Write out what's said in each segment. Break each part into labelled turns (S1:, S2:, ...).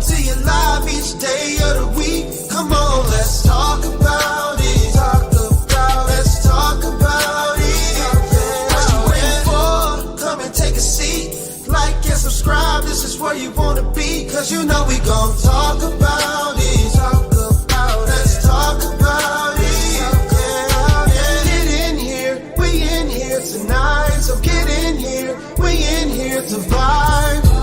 S1: to you live each day of the week. Come on, let's talk about it. Let's talk about it. What you waiting for? Come and take a seat. Like and subscribe, this is where you wanna be. Cause you know we gon' talk about it. Let's talk about it. Get in here, we in here tonight. So get in here, we in here to vibe.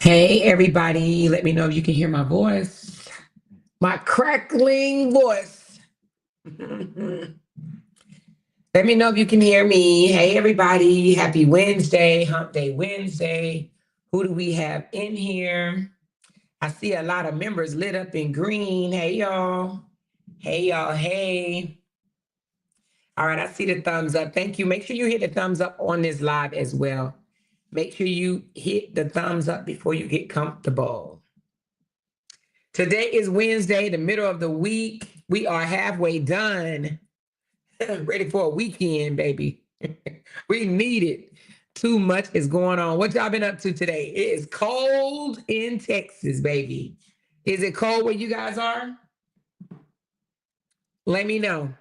S2: Hey, everybody. Let me know if you can hear my voice, my crackling voice. Let me know if you can hear me. Hey, everybody. Happy Wednesday, Hump Day Wednesday. Who do we have in here? I see a lot of members lit up in green. Hey, y'all. Hey, y'all. Hey. All right, I see the thumbs up. Thank you. Make sure you hit the thumbs up on this live as well. Make sure you hit the thumbs up before you get comfortable. Today is Wednesday, the middle of the week. We are halfway done. Ready for a weekend, baby. We need it. Too much is going on. What y'all been up to today? It is cold in Texas, baby. Is it cold where you guys are? Let me know.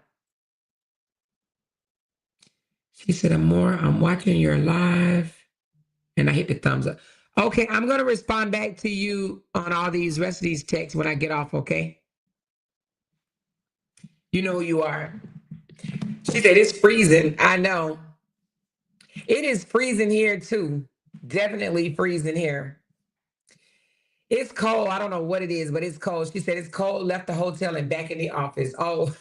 S2: She said, I'm watching your live. And I hit the thumbs up. Okay, I'm going to respond back to you on all these rest of these texts when I get off, okay? You know who you are. She said, it's freezing. I know. It is freezing here too. Definitely freezing here. It's cold. I don't know what it is, but it's cold. She said it's cold, left the hotel and back in the office. Oh,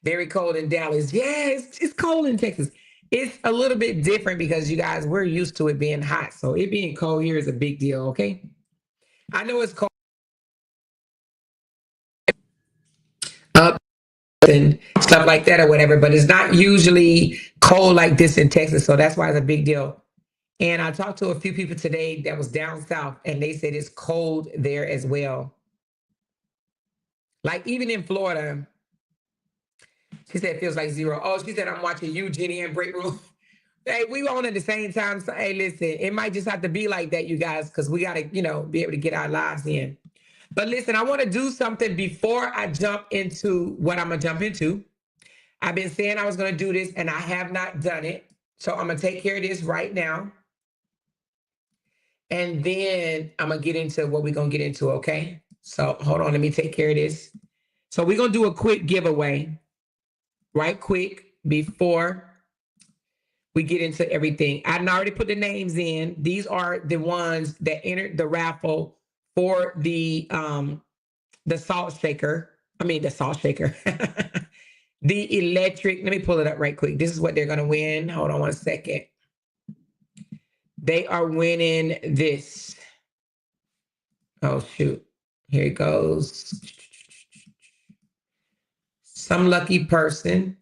S2: very cold in Dallas. Yeah, it's cold in Texas. It's a little bit different because you guys, we're used to it being hot. So it being cold here is a big deal, okay? I know it's cold up and stuff like that or whatever, but it's not usually cold like this in Texas. So that's why it's a big deal. And I talked to a few people today that was down south, and they said it's cold there as well. Like even in Florida, she said it feels like zero. Oh, she said I'm watching you, Jenny, and Break Room. Hey, we on at the same time. So, hey, listen, it might just have to be like that, you guys, because we got to, be able to get our lives in. But listen, I want to do something before I jump into what I'm going to jump into. I've been saying I was going to do this, and I have not done it. So I'm going to take care of this right now. And then I'm going to get into what we're going to get into, okay? So hold on, let me take care of this. So we're going to do a quick giveaway, right quick, before we get into everything. I already put the names in. These are the ones that entered the raffle for the salt shaker. The salt shaker. The electric. Let me pull it up right quick. This is what they're going to win. Hold on 1 second. They are winning this. Oh, shoot. Here it goes. Some lucky person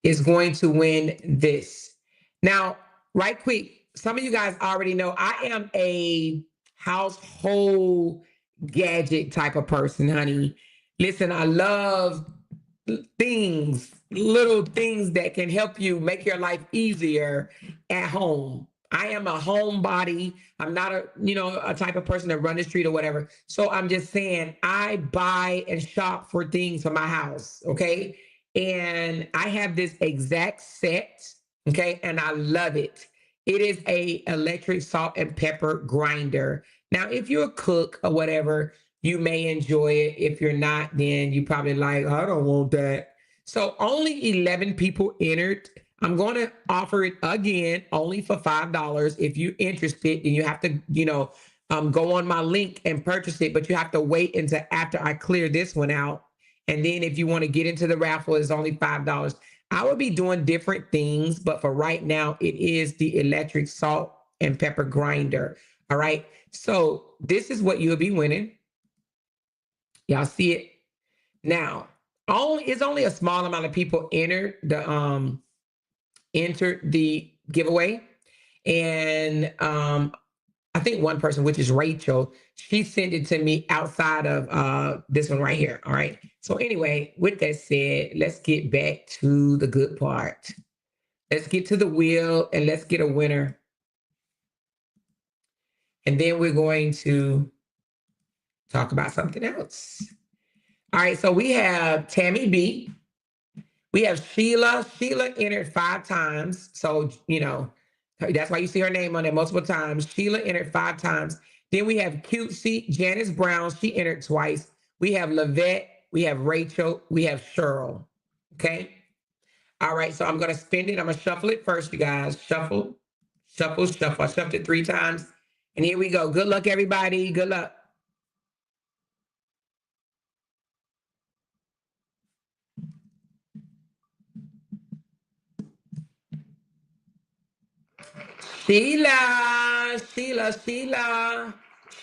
S2: is going to win this. Now, right quick, some of you guys already know I am a household gadget type of person, honey. Listen, I love things, little things that can help you make your life easier at home. I am a homebody. I'm not a type of person that run the street or whatever. So I'm just saying I buy and shop for things for my house, okay? And I have this exact set, okay? And I love it. It is a electric salt and pepper grinder. Now, if you're a cook or whatever, you may enjoy it. If you're not, then you probably like, I don't want that. So only 11 people entered. I'm going to offer it again, only for $5. If you're interested, then you have to, go on my link and purchase it, but you have to wait until after I clear this one out. And then if you want to get into the raffle, it's only $5. I will be doing different things, but for right now, it is the electric salt and pepper grinder. All right. So this is what you'll be winning. Y'all see it now. It's only a small amount of people entered the giveaway, and I think one person, which is Rachel, she sent it to me outside of this one right here. All right. So anyway, with that said, let's get back to the good part. Let's get to the wheel and let's get a winner. And then we're going to talk about something else. All right. So we have Tammy B. We have Sheila. Sheila entered 5 times. So, that's why you see her name on there multiple times. Sheila entered 5 times. Then we have Cutesy, Janice Brown. She entered twice. We have Lavette. We have Rachel. We have Cheryl. Okay. All right. So I'm going to spin it. I'm going to shuffle it first, you guys. Shuffle, shuffle, shuffle. I shuffled it 3 times. And here we go. Good luck, everybody. Good luck. Sheila, Sheila, Sheila,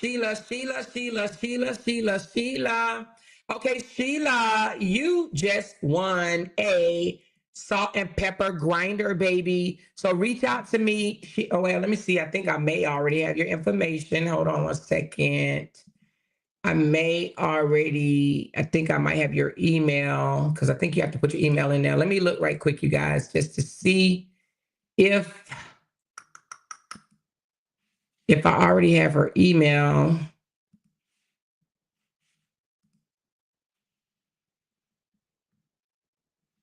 S2: Sheila, Sheila, Sheila, Sheila, Sheila, Sheila. Okay, Sheila, you just won a salt and pepper grinder, baby. So reach out to me. Oh, well, let me see. I think I may already have your information. Hold on one second. I think I might have your email because I think you have to put your email in there. Let me look right quick, you guys, just to see if I already have her email.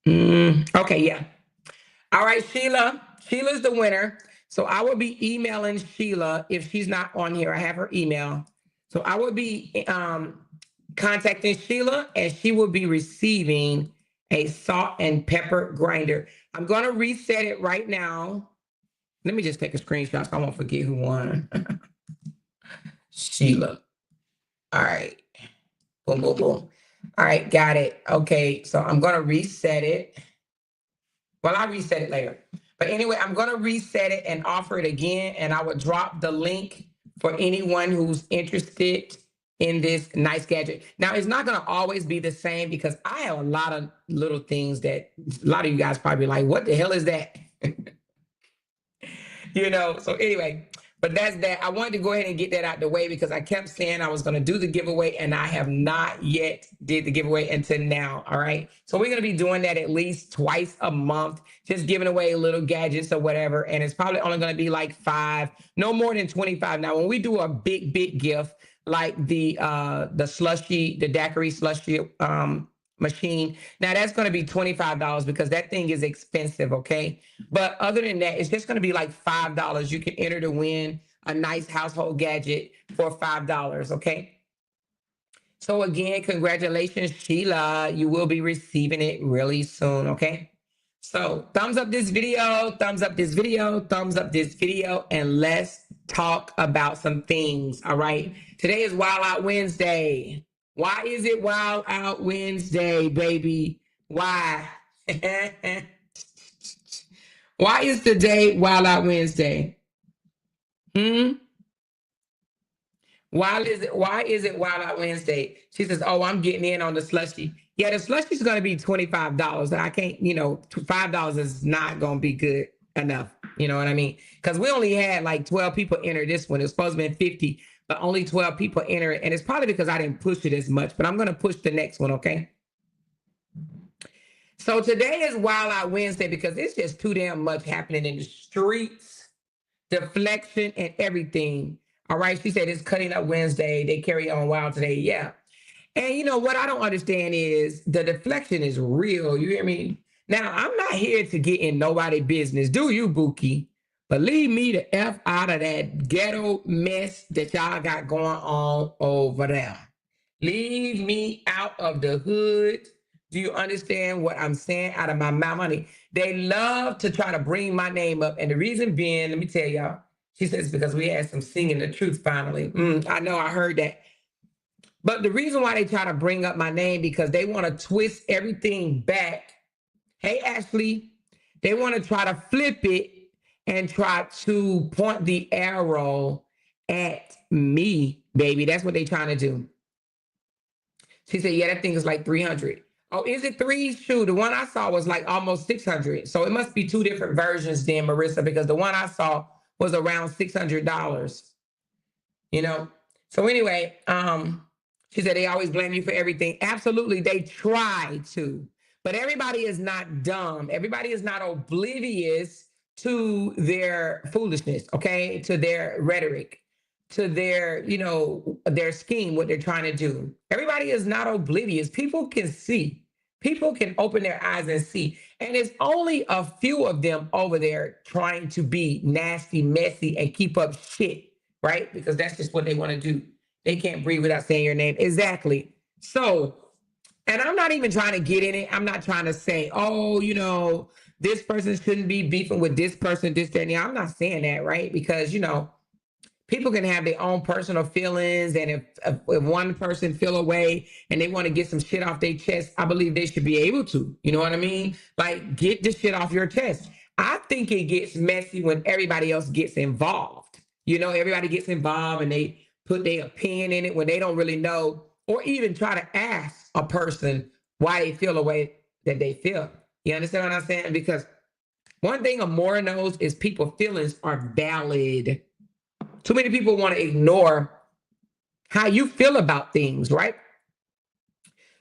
S2: Okay, yeah. All right, Sheila. Sheila's the winner. So I will be emailing Sheila if she's not on here. I have her email. So I will be contacting Sheila and she will be receiving a salt and pepper grinder. I'm going to reset it right now. Let me just take a screenshot so I won't forget who won. Sheila. All right. Boom, boom, boom. All right, got it. Okay, so I'm going to reset it. Well, I'll reset it later. But anyway, I'm going to reset it and offer it again. And I will drop the link for anyone who's interested in this nice gadget. Now, it's not going to always be the same because I have a lot of little things that a lot of you guys probably like, what the hell is that? So anyway, but that's that. I wanted to go ahead and get that out the way because I kept saying I was going to do the giveaway and I have not yet did the giveaway until now. All right. So we're going to be doing that at least twice a month, just giving away little gadgets or whatever. And it's probably only going to be like 5, no more than 25. Now, when we do a big gift, like the slushy, the daiquiri slushy, machine. Now that's going to be $25 because that thing is expensive. Okay. But other than that, it's just going to be like $5. You can enter to win a nice household gadget for $5. Okay. So again, congratulations, Sheila. You will be receiving it really soon. Okay. So thumbs up this video, thumbs up this video, thumbs up this video, and let's talk about some things. All right. Today is Wild Out Wednesday. Why is it Wild Out Wednesday, baby? Why? Why is the day Wild Out Wednesday? Why is it Wild Out Wednesday? She says, oh, I'm getting in on the slushy. Yeah, the slushy is going to be $25. I can't, $5 is not going to be good enough. You know what I mean? Because we only had like 12 people enter this one. It was supposed to be 50, but only 12 people enter it. And it's probably because I didn't push it as much, but I'm going to push the next one, okay? So today is Wild Out Wednesday because it's just too damn much happening in the streets, deflection and everything. All right. She said it's Cutting Up Wednesday. They carry on wild today. Yeah. And you know what I don't understand is the deflection is real. You hear me? Now, I'm not here to get in nobody's business. Do you, Buki? But leave me the F out of that ghetto mess that y'all got going on over there. Leave me out of the hood. Do you understand what I'm saying? Out of my mouth, honey. They love to try to bring my name up. And the reason being, let me tell y'all, she says, because we had some singing the truth finally. I know, I heard that. But the reason why they try to bring up my name, because they want to twist everything back. Hey, Ashley, they want to try to flip it and try to point the arrow at me, baby. That's what they're trying to do. She said, yeah, that thing is like 300. Oh, is it 3? Shoot, the one I saw was like almost 600. So it must be 2 different versions then, Marissa, because the one I saw was around $600. So anyway, she said they always blame you for everything. Absolutely, they try to. But everybody is not dumb. Everybody is not oblivious to their foolishness, okay? To their rhetoric, to their, their scheme, what they're trying to do. Everybody is not oblivious. People can see. People can open their eyes and see. And it's only a few of them over there trying to be nasty, messy, and keep up shit, right? Because that's just what they want to do. They can't breathe without saying your name. Exactly. So, and I'm not even trying to get in it. I'm not trying to say, oh, this person shouldn't be beefing with this person, this, that, and the other. I'm not saying that, right? Because, people can have their own personal feelings. And if one person feel away and they want to get some shit off their chest, I believe they should be able to. You know what I mean? Like, get this shit off your chest. I think it gets messy when everybody else gets involved. You know, everybody gets involved and they put their opinion in it when they don't really know, or even try to ask a person why they feel the way that they feel. You understand what I'm saying? Because one thing Amora knows is people's feelings are valid. Too many people want to ignore how you feel about things, right?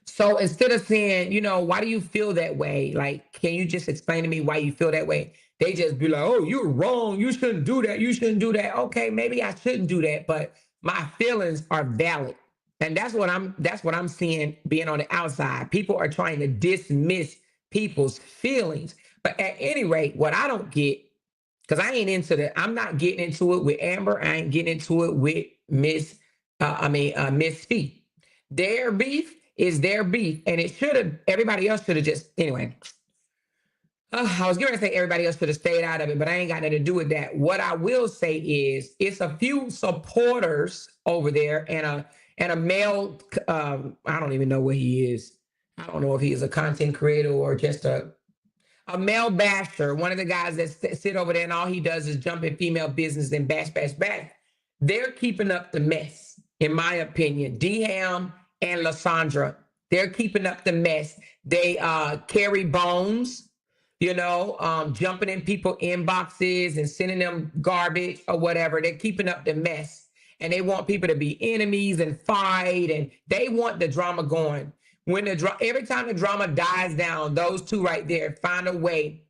S2: So instead of saying, you know, why do you feel that way? Like, can you just explain to me why you feel that way? They just be like, oh, you're wrong. You shouldn't do that. You shouldn't do that. Okay, maybe I shouldn't do that, but my feelings are valid. And that's what I'm seeing being on the outside. People are trying to dismiss people's feelings. But at any rate, what I don't get, because I ain't into that, I'm not getting into it with Amber. I ain't getting into it with Miss Fee. Their beef is their beef, and it should have. Everybody else should have just anyway. I was going to say everybody else should have stayed out of it, but I ain't got nothing to do with that. What I will say is, it's a few supporters over there, and a male. I don't even know what he is. I don't know if he is a content creator or just a male basher, one of the guys that sit over there and all he does is jump in female business and bash, bash, bash. They're keeping up the mess, in my opinion. D-Ham and Lysandra, they're keeping up the mess. They carry bones, you know, jumping in people inboxes and sending them garbage or whatever. They're keeping up the mess. And they want people to be enemies and fight, and they want the drama going. When every time the drama dies down, those two right there find a way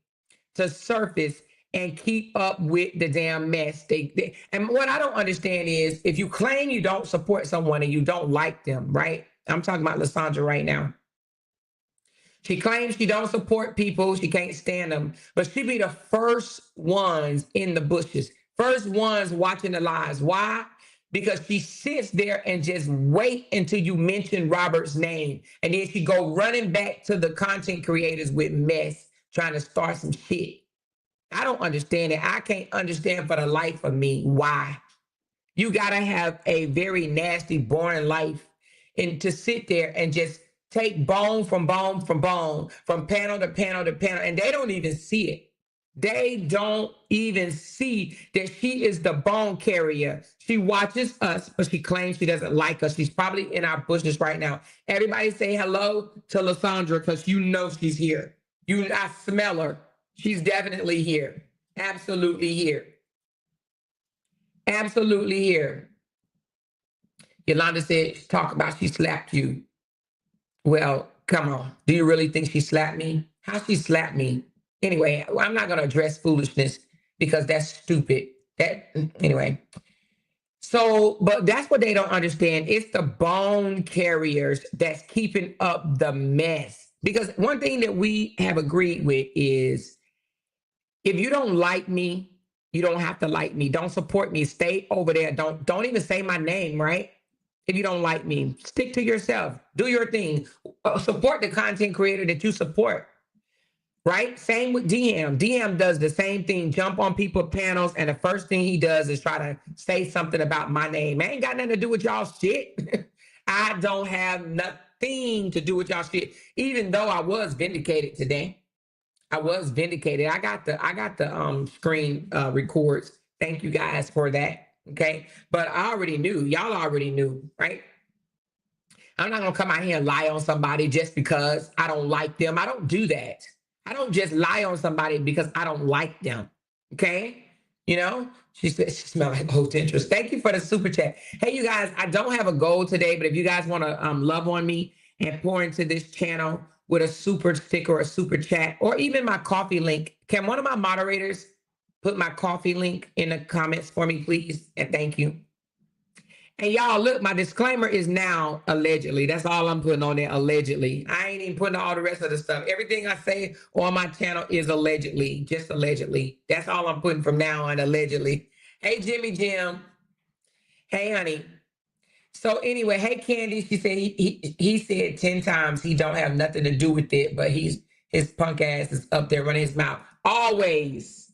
S2: to surface and keep up with the damn mess. And what I don't understand is, if you claim you don't support someone and you don't like them, right? I'm talking about Lysandra right now. She claims she don't support people. She can't stand them, but she be the first ones in the bushes, first ones watching the lives. Why? Because she sits there and just wait until you mention Robert's name. And then she go running back to the content creators with mess, trying to start some shit. I don't understand it. I can't understand for the life of me why. You got to have a very nasty, boring life and to sit there and just take bone from bone from bone, from panel to panel to panel, and they don't even see it. They don't even see that she is the bone carrier. She watches us, but she claims she doesn't like us. She's probably in our bushes right now. Everybody say hello to Lysandra, because you know she's here. I smell her. She's definitely here. Absolutely here. Absolutely here. Yolanda said, talk about she slapped you. Well, come on. Do you really think she slapped me? How she slapped me? Anyway, I'm not going to address foolishness because that's stupid. Anyway. So, but that's what they don't understand. It's the bone carriers that's keeping up the mess. Because one thing that we have agreed with is, if you don't like me, you don't have to like me. Don't support me. Stay over there. Don't even say my name, right? If you don't like me, stick to yourself. Do your thing. Support the content creator that you support, right? Same with DM. DM does the same thing. Jump on people panels, and the first thing he does is try to say something about my name. I ain't got nothing to do with y'all shit. I don't have nothing to do with y'all shit, even though I was vindicated today. I was vindicated. I got the screen records. Thank you guys for that. Okay. But I already knew. Y'all already knew, right? I'm not gonna come out here and lie on somebody just because I don't like them. I don't do that. I don't just lie on somebody because I don't like them. Okay. You know, she said she smelled like old interest. Thank you for the super chat. Hey, you guys, I don't have a goal today, but if you guys want to love on me and pour into this channel with a super sticker or a super chat, or even my coffee link, can one of my moderators put my coffee link in the comments for me, please? And thank you. And y'all, look, my disclaimer is now allegedly. That's all I'm putting on there, allegedly. I ain't even putting all the rest of the stuff. Everything I say on my channel is allegedly, just allegedly. That's all I'm putting from now on, allegedly. Hey, Jimmy Jim. Hey, honey. So anyway, hey, Candy. She said he said 10 times he don't have nothing to do with it, but his punk ass is up there running his mouth. Always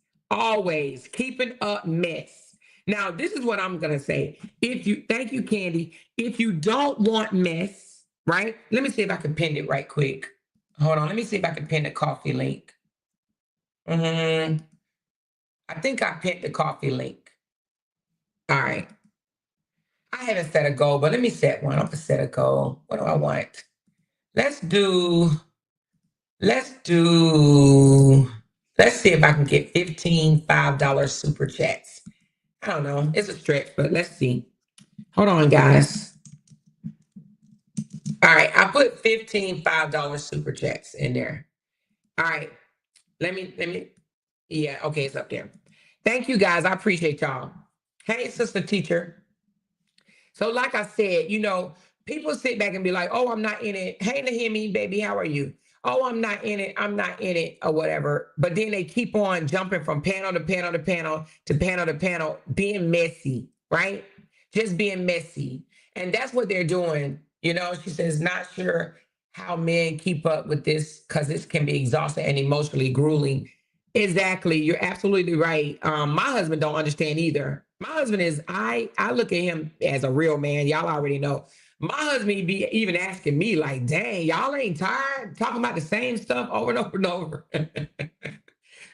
S2: keeping up mess. Now, this is what I'm going to say. Thank you, Candy. If you don't want mess, right? Let me see if I can pin it right quick. Hold on. Let me see if I can pin the coffee link. Mm, I think I pinned the coffee link. All right. I haven't set a goal, but let me set one. I'm gonna set a goal. What do I want? Let's do, let's do, let's see if I can get 15 $5 super chats. I don't know. It's a stretch, but let's see. Hold on, guys. All right. I put 15 $5 super chats in there. All right. Let me, yeah, okay, it's up there. Thank you guys. I appreciate y'all. Hey, sister teacher. So, like I said, people sit back and be like, oh, I'm not in it. Hey, Nahimi, baby, how are you? Oh, I'm not in it. I'm not in it, or whatever. But then they keep on jumping from panel to panel to panel to panel to panel, being messy, right? Just being messy. And that's what they're doing. She says, not sure how men keep up with this because this can be exhausting and emotionally grueling. Exactly. You're absolutely right. My husband don't understand either. My husband is, I look at him as a real man. Y'all already know. My husband be even asking me like, dang, y'all ain't tired talking about the same stuff over and over and over.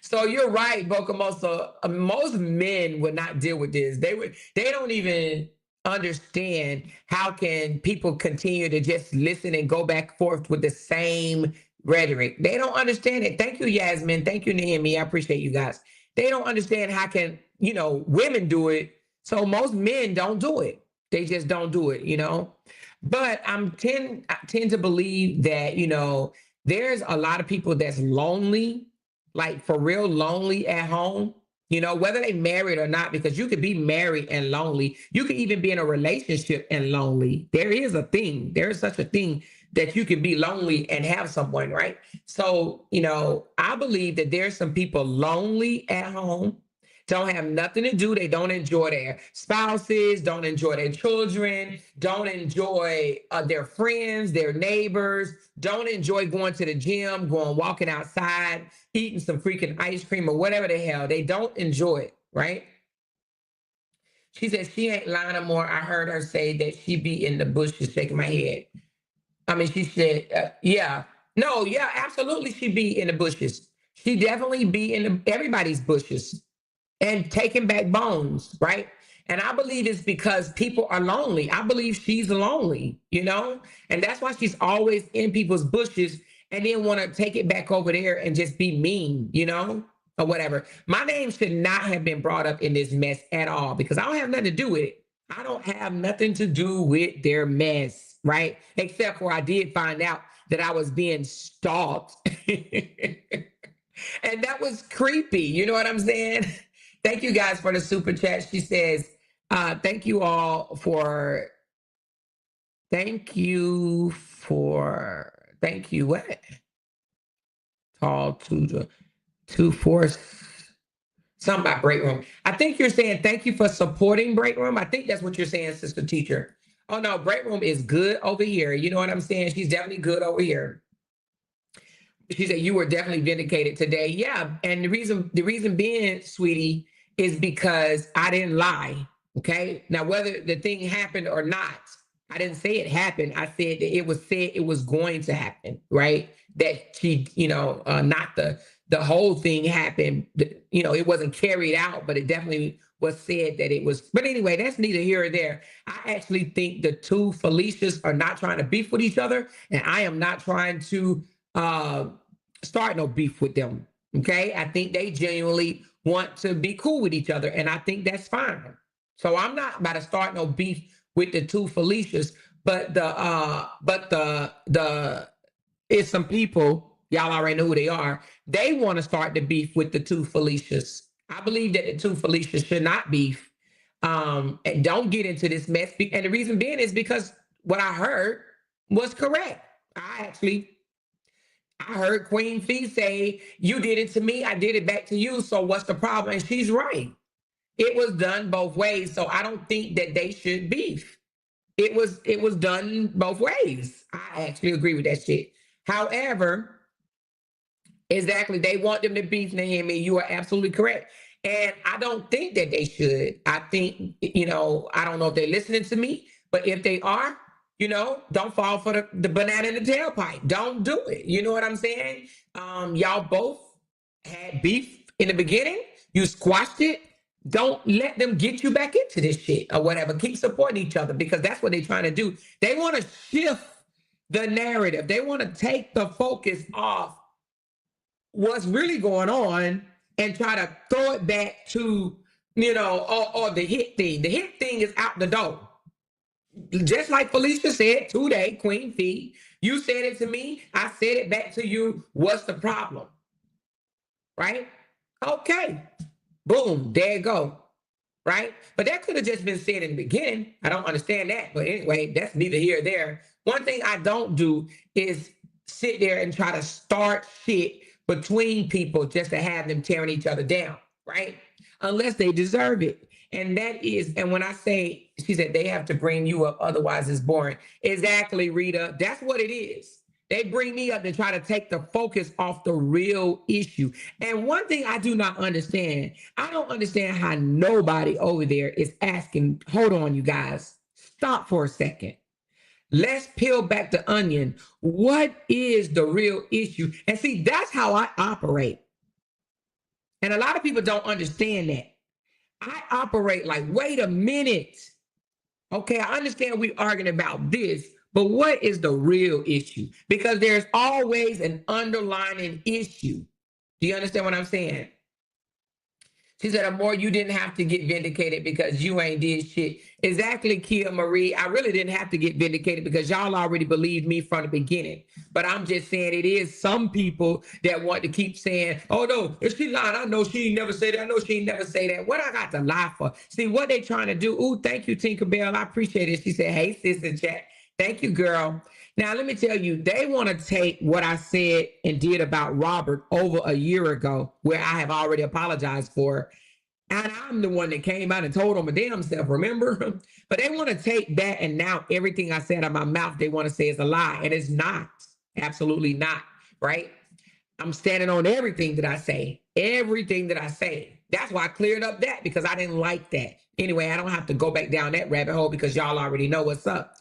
S2: So you're right, Bokamoso. Most men would not deal with this. They don't even understand how can people continue to just listen and go back and forth with the same rhetoric. They don't understand it. Thank you, Yasmin. Thank you, Naomi. I appreciate you guys. They don't understand how can, women do it. So most men don't do it. They just don't do it. But I tend to believe that, there's a lot of people that's lonely, like for real lonely at home, whether they married or not, because you could be married and lonely. You could even be in a relationship and lonely. There is a thing. There is such a thing that you can be lonely and have someone, right? So, I believe that there's some people lonely at home, don't have nothing to do. They don't enjoy their spouses, don't enjoy their children, don't enjoy their friends, their neighbors, don't enjoy going to the gym, going walking outside, eating some freaking ice cream or whatever the hell. They don't enjoy it, right? She said she ain't lying no more. I heard her say that she be in the bushes shaking my head. I mean, she said, yeah. No, yeah, absolutely. She be in the bushes. She definitely be in everybody's bushes and taking back bones, right? And I believe it's because people are lonely. I believe she's lonely, and that's why she's always in people's bushes and then want to take it back over there and just be mean, or whatever. My name should not have been brought up in this mess at all because I don't have nothing to do with it. I don't have nothing to do with their mess, right? Except for I did find out that I was being stalked. And that was creepy. You know what I'm saying? Thank you guys for the super chat. She says, thank you all for, thank you, what? Tall to force, something about break room. I think you're saying thank you for supporting break room. I think that's what you're saying, sister teacher. Oh no, break room is good over here. You know what I'm saying? She's definitely good over here. She said you were definitely vindicated today. Yeah, and the reason being, sweetie, is because I didn't lie. Okay. Now, whether the thing happened or not, I didn't say it happened. I said that it was said it was going to happen, right? That she, not the whole thing happened. It wasn't carried out, but it definitely was said that it was. But anyway, that's neither here or there. I actually think the two Felicias are not trying to beef with each other, and I am not trying to uh, start no beef with them. Okay. I think they genuinely want to be cool with each other, and I think that's fine. So I'm not about to start no beef with the two Felicias, but the it's some people, y'all already know who they are. They want to start the beef with the two Felicias. I believe that the two Felicias should not beef. And don't get into this mess. And the reason being is because what I heard was correct. I heard Queen Fee say, you did it to me, I did it back to you. So what's the problem? And she's right. It was done both ways. So I don't think that they should beef. It was done both ways. I actually agree with that shit. However, exactly, they want them to beef, Naomi. You are absolutely correct. And I don't think that they should. I think, I don't know if they're listening to me, but if they are, don't fall for the banana in the tailpipe. Don't do it. You know what I'm saying? Y'all both had beef in the beginning, you squashed it. Don't let them get you back into this shit or whatever. Keep supporting each other because that's what they're trying to do. They want to shift the narrative. They want to take the focus off what's really going on and try to throw it back to, or the hit thing. The hit thing is out the door. Just like Felicia said today, Queen Fee, you said it to me, I said it back to you. What's the problem? Right? Okay. Boom, there you go. Right? But that could have just been said in the beginning. I don't understand that. But anyway, that's neither here or there. One thing I don't do is sit there and try to start shit between people just to have them tearing each other down, right? Unless they deserve it. And when I say, she said, they have to bring you up, otherwise it's boring. Exactly, Rita. That's what it is. They bring me up to try to take the focus off the real issue. And one thing I do not understand, I don't understand how nobody over there is asking, hold on, you guys, stop for a second. Let's peel back the onion. What is the real issue? And see, that's how I operate. And a lot of people don't understand that. I operate like, wait a minute. Okay, I understand we're arguing about this, but what is the real issue? Because there's always an underlying issue. Do you understand what I'm saying? She said, Amor, you didn't have to get vindicated because you ain't did shit. Exactly, Kia Marie. I really didn't have to get vindicated because y'all already believed me from the beginning. But I'm just saying it is some people that want to keep saying, oh, no, if she lying, I know she ain't never say that. I know she ain't never say that. What I got to lie for? See, what they trying to do. Ooh, thank you, Tinkerbell. I appreciate it. She said, hey, sis in chat. Thank you, girl. Now, let me tell you, they want to take what I said and did about Robert over a year ago, where I have already apologized for. And I'm the one that came out and told them a damn self, remember? But they want to take that and now everything I said out of my mouth, they want to say is a lie. And it's not. Absolutely not, right? I'm standing on everything that I say. Everything that I say. That's why I cleared up that because I didn't like that. Anyway, I don't have to go back down that rabbit hole because y'all already know what's up.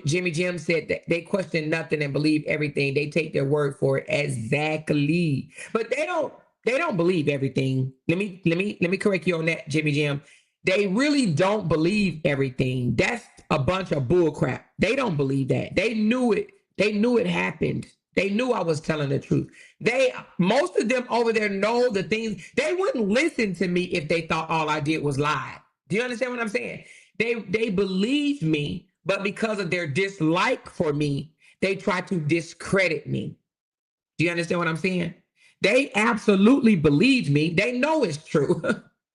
S2: Jimmy Jim said that they question nothing and believe everything. They take their word for it. Exactly. But they don't believe everything. Let me correct you on that, Jimmy Jim. They really don't believe everything. That's a bunch of bull crap. They don't believe that. They knew it. They knew it happened. They knew I was telling the truth. Most of them over there know the things. They wouldn't listen to me if they thought all I did was lie. Do you understand what I'm saying? They believed me, but because of their dislike for me, they try to discredit me. Do you understand what I'm saying? They absolutely believe me. They know it's true.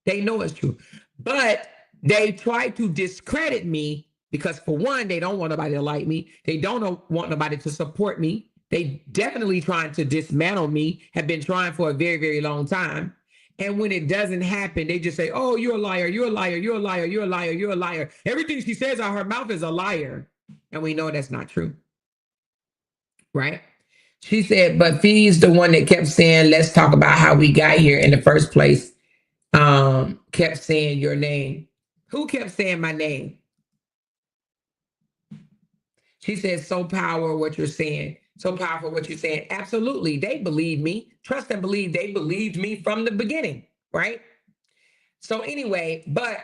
S2: They know it's true. But they try to discredit me because, for one, they don't want nobody to like me. They don't want nobody to support me. They definitely trying to dismantle me, have been trying for a very, very long time. And when it doesn't happen, they just say, oh, you're a liar, you're a liar, you're a liar, you're a liar, you're a liar. Everything she says out her mouth is a liar. And we know that's not true. Right? She said, but Fee's the one that kept saying, let's talk about how we got here in the first place. Kept saying your name. Who kept saying my name? She said, so powerful what you're saying. So powerful what you're saying. Absolutely. They believe me. Trust and believe they believed me from the beginning, right? So anyway, but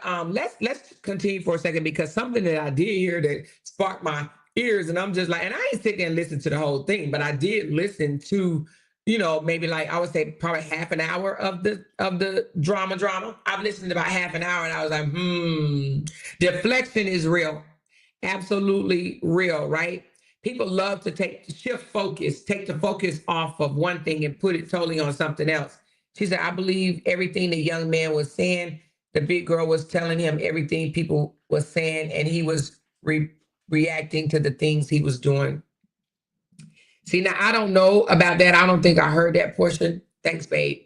S2: let's continue for a second because something that I did hear that sparked my ears, and I'm just like, and I ain't sit there and listen to the whole thing, but I did listen to, maybe like I would say probably half an hour of the drama. I've listened to about half an hour, and I was like, deflection is real, absolutely real, right? People love to shift focus, take the focus off of one thing and put it totally on something else. She said, I believe everything the young man was saying. The big girl was telling him everything people was saying, and he was reacting to the things he was doing. See, now I don't know about that. I don't think I heard that portion. Thanks, babe.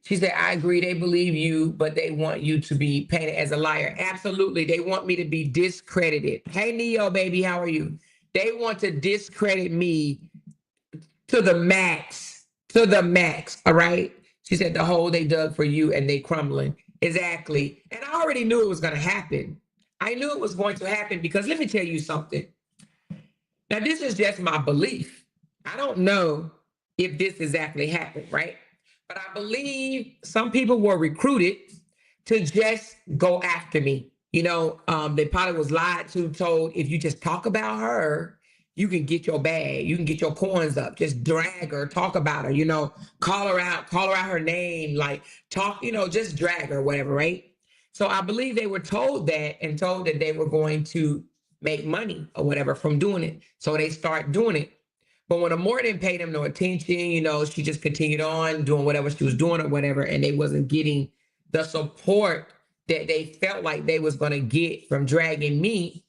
S2: She said, I agree. They believe you, but they want you to be painted as a liar. Absolutely. They want me to be discredited. Hey, Neo, baby, how are you? They want to discredit me to the max, all right? She said, the hole they dug for you and they crumbling. Exactly. And I already knew it was going to happen. I knew it was going to happen because let me tell you something. Now, this is just my belief. I don't know if this exactly happened, right? But I believe some people were recruited to just go after me. They probably was lied to, told if you just talk about her, you can get your bag, you can get your coins up. Just drag her, talk about her, call her out her name, like talk, just drag her, whatever, right? So I believe they were told that and told that they were going to make money or whatever from doing it. So they start doing it. But when Amore didn't pay them no attention, she just continued on doing whatever she was doing or whatever, and they wasn't getting the support that they felt like they was going to get from dragging me.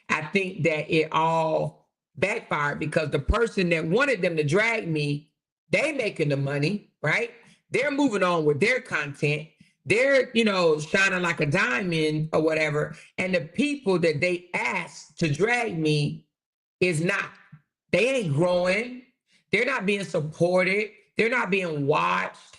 S2: I think that it all backfired because the person that wanted them to drag me, they making the money, right? They're moving on with their content. They're, shining like a diamond or whatever. And the people that they asked to drag me is not. They ain't growing. They're not being supported. They're not being watched.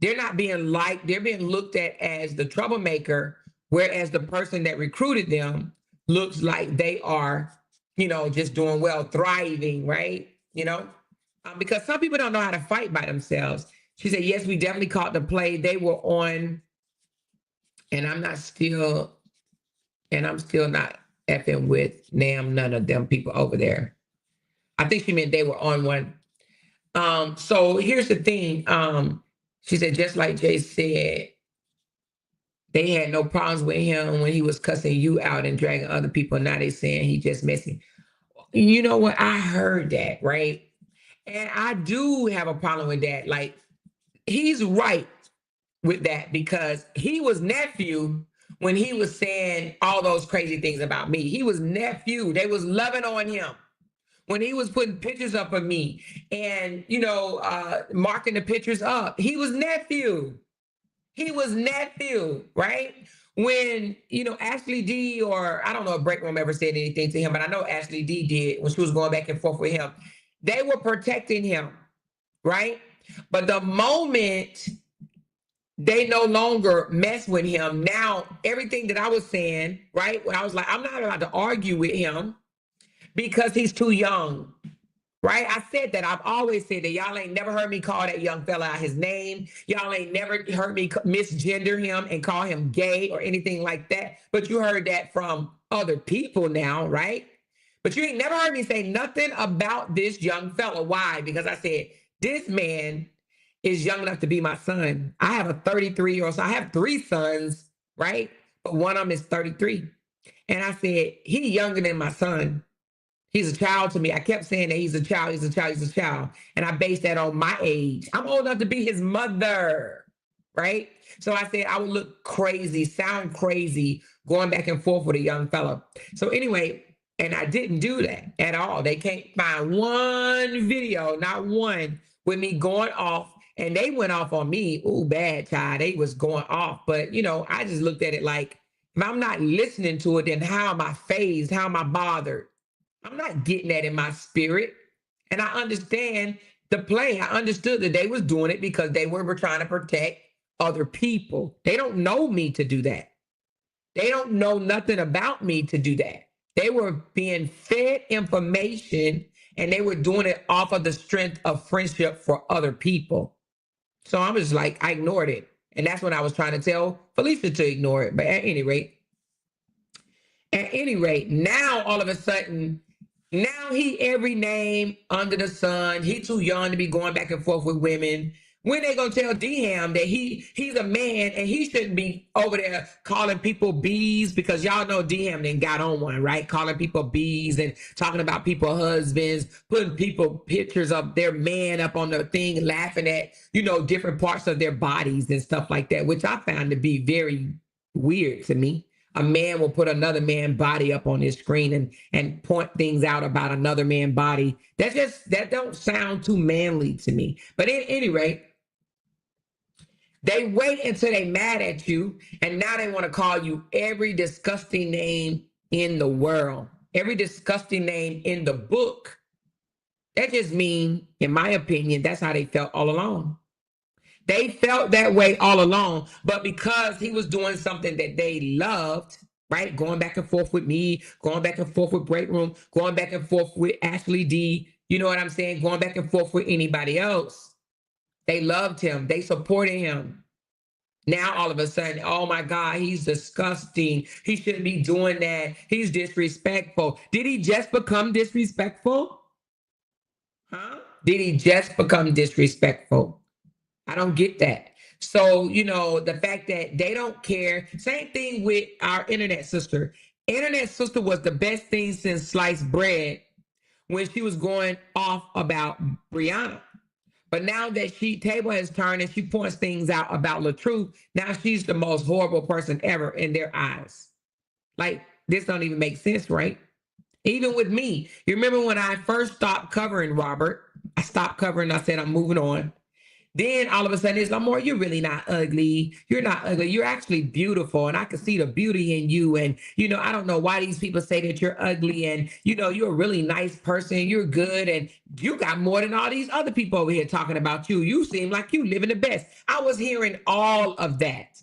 S2: They're not being liked. They're being looked at as the troublemaker, whereas the person that recruited them looks like they are, just doing well, thriving, right? Because some people don't know how to fight by themselves. She said, yes, we definitely caught the play. They were on, and I'm still not effing with none of them people over there. I think she meant they were on one. So here's the thing. She said, just like Jay said, they had no problems with him when he was cussing you out and dragging other people. Now they saying he just messy. You know what? I heard that, right? And I do have a problem with that. Like, he's right with that because he was nephew when he was saying all those crazy things about me. He was nephew. They was loving on him when he was putting pictures up of me and, marking the pictures up. He was nephew. He was nephew, right? When, Ashley D, or I don't know if Break Room ever said anything to him, but I know Ashley D did when she was going back and forth with him. They were protecting him, right? But the moment they no longer mess with him, now everything that I was saying, right? When I was like, I'm not allowed to argue with him because he's too young. Right? I said that. I've always said that. Y'all ain't never heard me call that young fella out his name. Y'all ain't never heard me misgender him and call him gay or anything like that. But you heard that from other people now, right? But you ain't never heard me say nothing about this young fella. Why? Because I said, this man is young enough to be my son. I have a 33-year-old son. I have 3 sons, right? But one of them is 33. And I said, he younger than my son. He's a child to me. I kept saying that he's a child, he's a child, he's a child. And I based that on my age. I'm old enough to be his mother, right? So I said I would look crazy, sound crazy, going back and forth with a young fella. So anyway, and I didn't do that at all. They can't find one video, not one, with me going off. And they went off on me. Ooh, bad child. They was going off. But, I just looked at it like, if I'm not listening to it, then how am I fazed? How am I bothered? I'm not getting that in my spirit. And I understand the play. I understood that they was doing it because they were trying to protect other people. They don't know me to do that. They don't know nothing about me to do that. They were being fed information and they were doing it off of the strength of friendship for other people. So I was like, I ignored it. And that's when I was trying to tell Felicia to ignore it. But at any rate, now all of a sudden, now he every name under the sun. He too young to be going back and forth with women. When they gonna tell D-Ham that he's a man and he shouldn't be over there calling people bees, because y'all know D-Ham then got on one, right? Calling people bees and talking about people husbands, putting people pictures of their man up on the thing, laughing at, different parts of their bodies and stuff like that, which I found to be very weird to me. A man will put another man's body up on his screen and point things out about another man's body. That don't sound too manly to me. But at any rate, they wait until they mad at you, and now they want to call you every disgusting name in the world, every disgusting name in the book. That just means, in my opinion, that's how they felt all along. They felt that way all along, but because he was doing something that they loved, right? Going back and forth with me, going back and forth with Break Room, going back and forth with Ashley D, you know what I'm saying? Going back and forth with anybody else. They loved him. They supported him. Now, all of a sudden, oh my God, he's disgusting. He shouldn't be doing that. He's disrespectful. Did he just become disrespectful? Huh? Did he just become disrespectful? I don't get that. So, the fact that they don't care. Same thing with our internet sister. Internet sister was the best thing since sliced bread when she was going off about Brianna. But now that table has turned and she points things out about LaTruth, now she's the most horrible person ever in their eyes. Like, this don't even make sense, right? Even with me. You remember when I first stopped covering Robert? I stopped covering. I said, I'm moving on. Then all of a sudden it's like, more, you're really not ugly. You're not ugly. You're actually beautiful. And I can see the beauty in you. And, I don't know why these people say that you're ugly. And, you're a really nice person. You're good. And you got more than all these other people over here talking about you. You seem like you living the best. I was hearing all of that.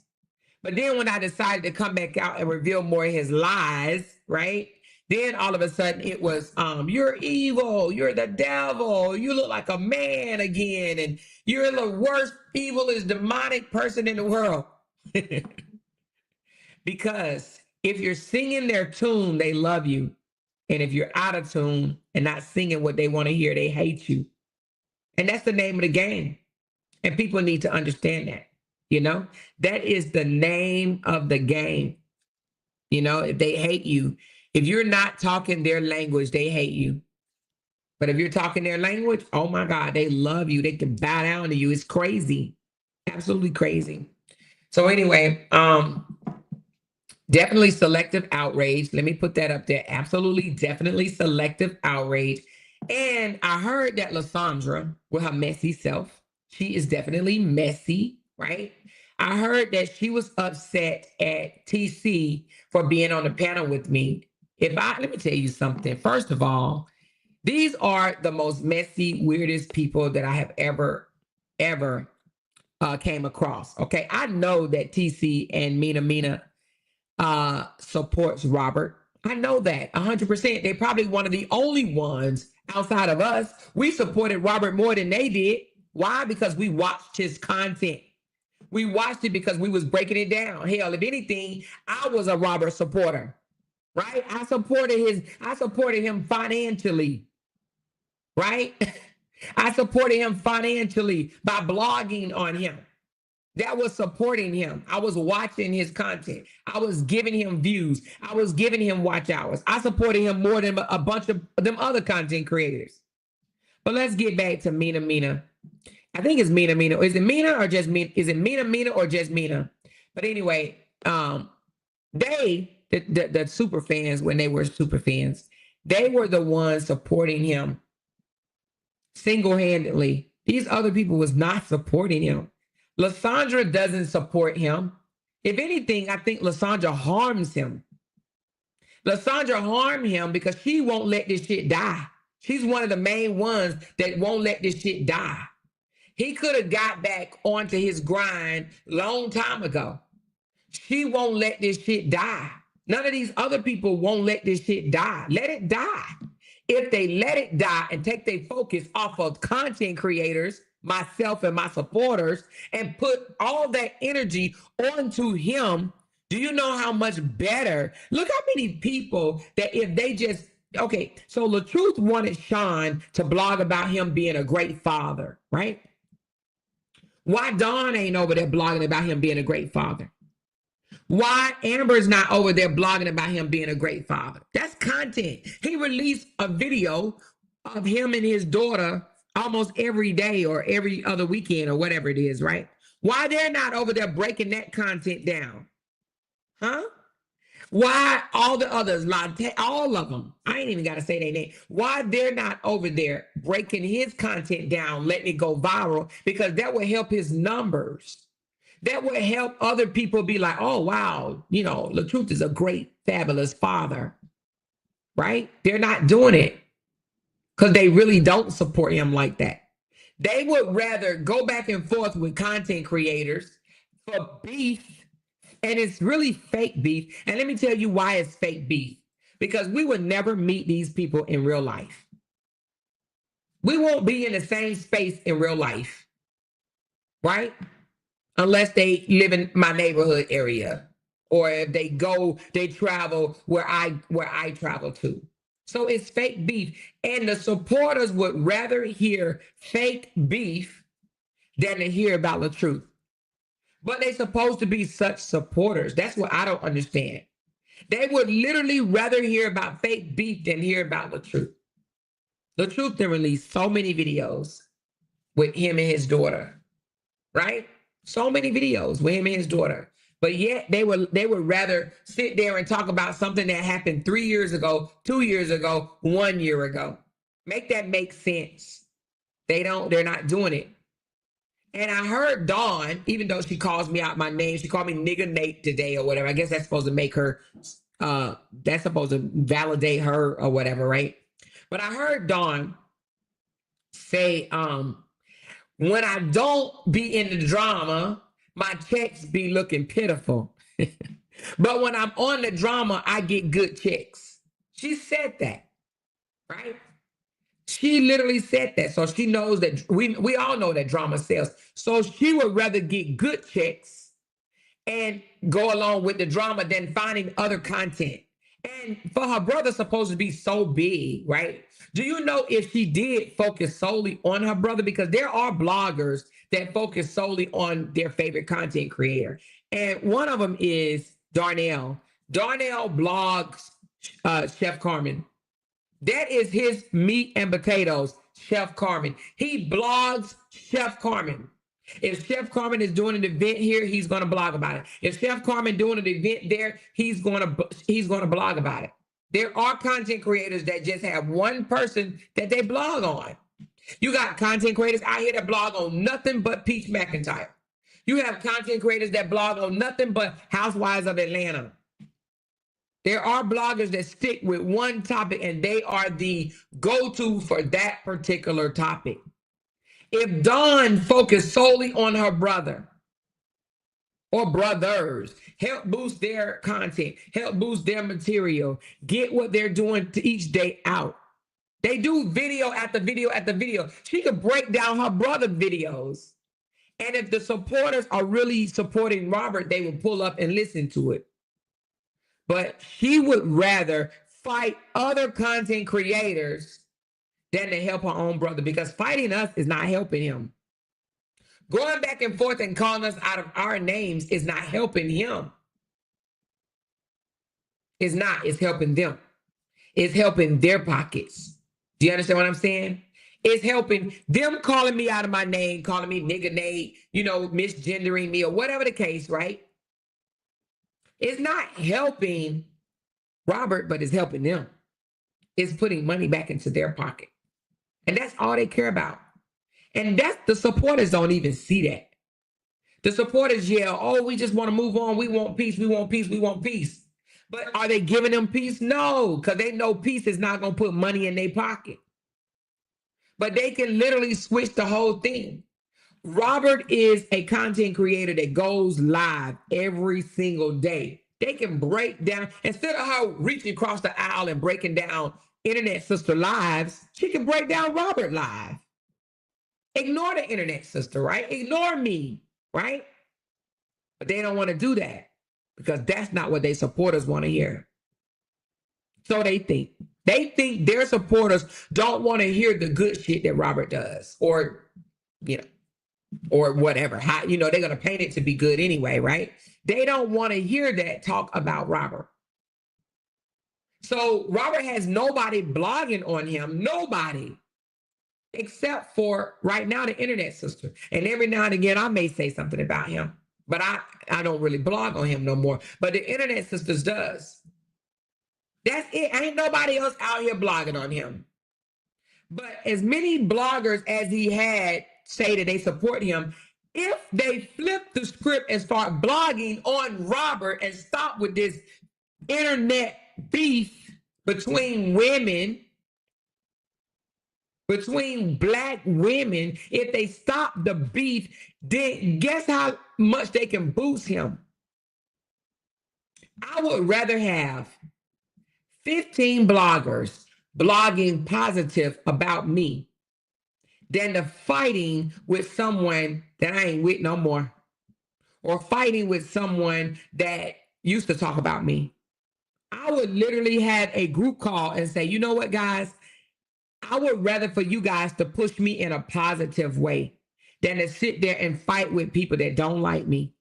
S2: But then when I decided to come back out and reveal more of his lies, right? Then all of a sudden it was, you're evil, you're the devil, you look like a man again, and you're the worst, evilest, demonic person in the world. Because if you're singing their tune, they love you. And if you're out of tune and not singing what they want to hear, they hate you. And that's the name of the game. And people need to understand that, that is the name of the game. If they hate you, if you're not talking their language, they hate you. But if you're talking their language, oh my God, they love you. They can bow down to you. It's crazy. Absolutely crazy. So anyway, definitely selective outrage. Let me put that up there. Absolutely, definitely selective outrage. And I heard that Lysandra, with her messy self, she is definitely messy, right? I heard that she was upset at TC for being on the panel with me. Let me tell you something. First of all, these are the most messy, weirdest people that I have ever came across. Okay, I know that TC and Mina supports Robert. I know that 100%. They're probably one of the only ones outside of us. We supported Robert more than they did. Why? Because we watched his content. We watched it because we was breaking it down. Hell, if anything, I was a Robert supporter, right? I supported him financially, right? I supported him financially by blogging on him. That was supporting him. I was watching his content. I was giving him views. I was giving him watch hours. I supported him more than a bunch of them other content creators. But let's get back to Mina. I think it's Mina. Is it Mina or just Mina? Is it Mina or just Mina? But anyway, the super fans, when they were super fans, they were the ones supporting him single-handedly. These other people was not supporting him. Lysandra doesn't support him. If anything, I think Lysandra harms him. Lysandra harmed him because she won't let this shit die. She's one of the main ones that won't let this shit die. He could have got back onto his grind long time ago. She won't let this shit die. None of these other people won't let this shit die. Let it die. If they let it die and take their focus off of content creators, myself and my supporters, and put all that energy onto him, do you know how much better? Look how many people that if they just, okay, so LaTruth wanted Sean to blog about him being a great father, right? Why Dawn ain't over there blogging about him being a great father? Why Amber's not over there blogging about him being a great father? That's content. He released a video of him and his daughter almost every day or every other weekend or whatever it is, right? Why they're not over there breaking that content down? Huh? Why all the others, all of them, I ain't even got to say their name. Why they're not over there breaking his content down, letting it go viral? Because that will help his numbers. That would help other people be like, oh, wow, LaTruth is a great, fabulous father, right? They're not doing it because they really don't support him like that. They would rather go back and forth with content creators for beef, and it's really fake beef. And let me tell you why it's fake beef. Because we would never meet these people in real life. We won't be in the same space in real life. right? Unless they live in my neighborhood area, or if they travel where I travel to. So it's fake beef. And the supporters would rather hear fake beef than to hear about the truth. But they're supposed to be such supporters. That's what I don't understand. They would literally rather hear about fake beef than hear about the truth. The truth then released so many videos with him and his daughter, right? So many videos with him and his daughter. But yet they would rather sit there and talk about something that happened 3 years ago, 2 years ago, 1 year ago. Make that make sense. They're not doing it. And I heard Dawn, even though she calls me out my name, she called me nigga Nate today or whatever. I guess that's supposed to make her, that's supposed to validate her or whatever, right? But I heard Dawn say, when I don't be in the drama, my checks be looking pitiful. But when I'm on the drama, I get good checks. She said that, right? She literally said that. So she knows that we all know that drama sells. So she would rather get good checks and go along with the drama than finding other content. And for her brother supposed to be so big, right? Do you know if she did focus solely on her brother? Because there are bloggers that focus solely on their favorite content creator. And one of them is Darnell. Darnell blogs Chef Carmen. That is his meat and potatoes, Chef Carmen. He blogs Chef Carmen. If Chef Carmen is doing an event here, he's going to blog about it. If Chef Carmen doing an event there, he's going to blog about it. There are content creators that just have one person that they blog on. You got content creators out here that blog on nothing but Peach McIntyre. You have content creators that blog on nothing but Housewives of Atlanta. There are bloggers that stick with one topic and they are the go-to for that particular topic. If Dawn focused solely on her brother or brothers, help boost their content, help boost their material, get what they're doing to each day out. They do video after video after video. She could break down her brother videos. And if the supporters are really supporting Robert, they will pull up and listen to it. But she would rather fight other content creators than to help her own brother, because fighting us is not helping him. Going back and forth and calling us out of our names is not helping him. It's not. It's helping them. It's helping their pockets. Do you understand what I'm saying? It's helping them calling me out of my name, calling me nigga Nate, misgendering me or whatever the case, right? It's not helping Robert, but it's helping them. It's putting money back into their pocket. And that's all they care about. And that's the supporters don't even see that. The supporters yell, oh, we just want to move on. We want peace. We want peace. We want peace. But are they giving them peace? No, because they know peace is not going to put money in their pocket. But they can literally switch the whole thing. Robert is a content creator that goes live every single day. They can break down, instead of her reaching across the aisle and breaking down Internet Sister lives, she can break down Robert live. Ignore the Internet Sister, right? Ignore me, right? But they don't want to do that because that's not what their supporters want to hear. So they think. They think their supporters don't want to hear the good shit that Robert does, or whatever. How, they're going to paint it to be good anyway, right? They don't want to hear that talk about Robert. So Robert has nobody blogging on him, nobody, except for right now the Internet Sister. And every now and again, I may say something about him, but I don't really blog on him no more. But the Internet Sisters does. That's it. Ain't nobody else out here blogging on him. But as many bloggers as he had say that they support him, if they flip the script and start blogging on Robert and stop with this internet beef between women, between Black women, if they stop the beef, then guess how much they can boost him? I would rather have 15 bloggers blogging positive about me than the fighting with someone that I ain't with no more, or fighting with someone that used to talk about me. I would literally have a group call and say, you know what, guys? I would rather for you guys to push me in a positive way than to sit there and fight with people that don't like me.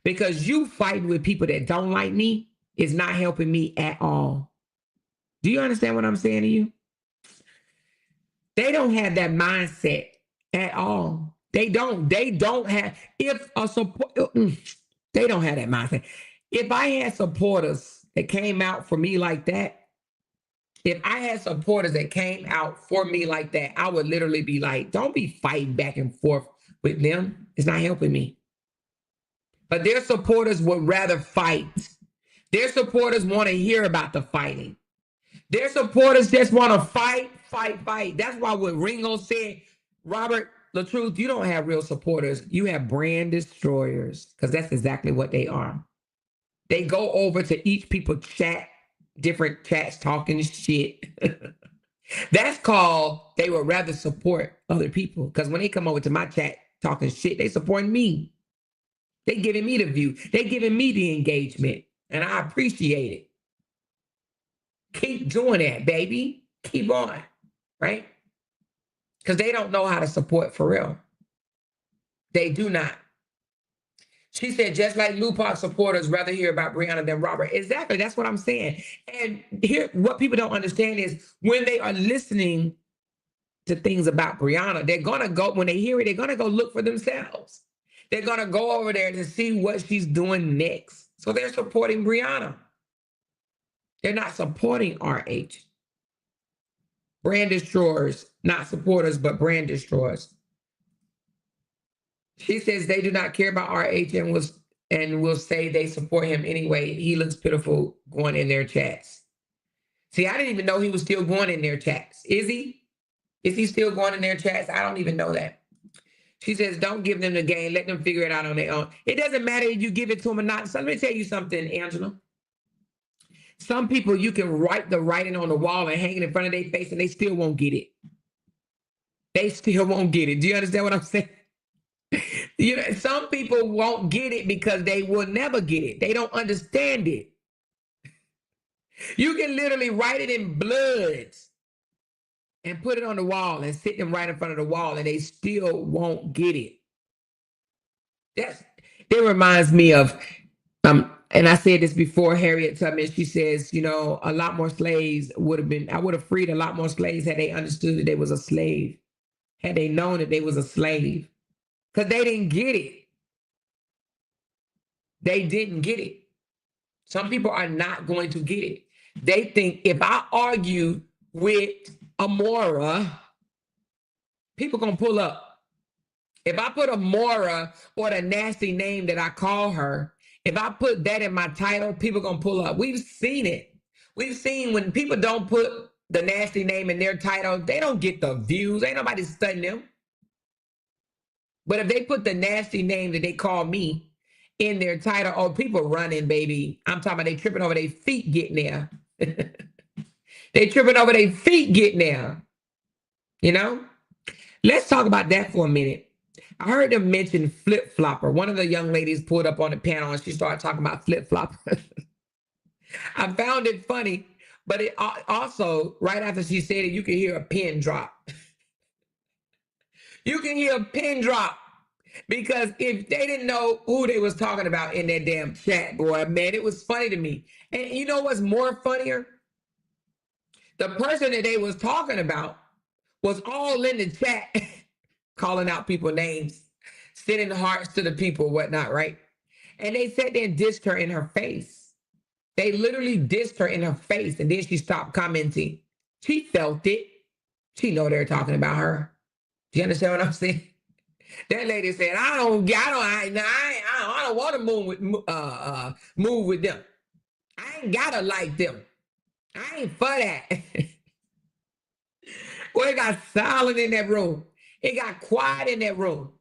S2: Because you fighting with people that don't like me is not helping me at all. Do you understand what I'm saying to you? They don't have that mindset at all. They don't have, if a support, they don't have that mindset. If I had supporters that came out for me like that, if I had supporters that came out for me like that, I would literally be like, don't be fighting back and forth with them. It's not helping me. But their supporters would rather fight. Their supporters want to hear about the fighting. Their supporters just want to fight, fight, fight. That's why when Ringo said, Robert, the truth, you don't have real supporters. You have brand destroyers, because that's exactly what they are. They go over to each people's chat, different chats talking shit. That's called they would rather support other people. Because when they come over to my chat talking shit, they supporting me. They giving me the view. They giving me the engagement. And I appreciate it. Keep doing that, baby. Keep on. Right? Because they don't know how to support for real. They do not. She said, just like LOUDTalkerz supporters rather hear about Brianna than Robert. Exactly. That's what I'm saying. And here, what people don't understand is when they are listening to things about Brianna, they're going to go, when they hear it, they're going to go look for themselves. They're going to go over there to see what she's doing next. So they're supporting Brianna. They're not supporting RH. Brand destroyers, not supporters, but brand destroyers. She says they do not care about RH and will say they support him anyway. He looks pitiful going in their chats. See, I didn't even know he was still going in their chats. Is he? Is he still going in their chats? I don't even know that. She says, don't give them the game. Let them figure it out on their own. It doesn't matter if you give it to them or not. So let me tell you something, Angela. Some people, you can write the writing on the wall and hang it in front of their face and they still won't get it. They still won't get it. Do you understand what I'm saying? You know, some people won't get it because they will never get it. They don't understand it. You can literally write it in blood and put it on the wall and sit them right in front of the wall and they still won't get it. That reminds me of, and I said this before, Harriet Tubman, she says, you know, a lot more slaves I would have freed a lot more slaves had they understood that they was a slave, had they known that they was a slave, because they didn't get it. They didn't get it. Some people are not going to get it. They think if I argue with Amora, people gonna pull up. If I put Amora or the nasty name that I call her, if I put that in my title, people gonna pull up. We've seen it. We've seen when people don't put the nasty name in their title, they don't get the views. Ain't nobody studying them. But if they put the nasty name that they call me in their title, oh, people running, baby. I'm talking about they tripping over their feet getting there. They tripping over their feet getting there. You know? Let's talk about that for a minute. I heard them mention flip-flopper. One of the young ladies pulled up on the panel and she started talking about flip-flopper. I found it funny, but it also, right after she said it, you can hear a pin drop. You can hear a pin drop. Because if they didn't know who they was talking about in that damn chat, boy, man, it was funny to me. And you know what's more funnier? The person that they was talking about was all in the chat, calling out people's names, sending hearts to the people, whatnot, right? And they sat there and dissed her in her face. They literally dissed her in her face, and then she stopped commenting. She felt it. She know they're talking about her. Do you understand what I'm saying? That lady said, I don't want to move with them. I ain't gotta like them. I ain't for that. Boy, it got silent in that room. It got quiet in that room.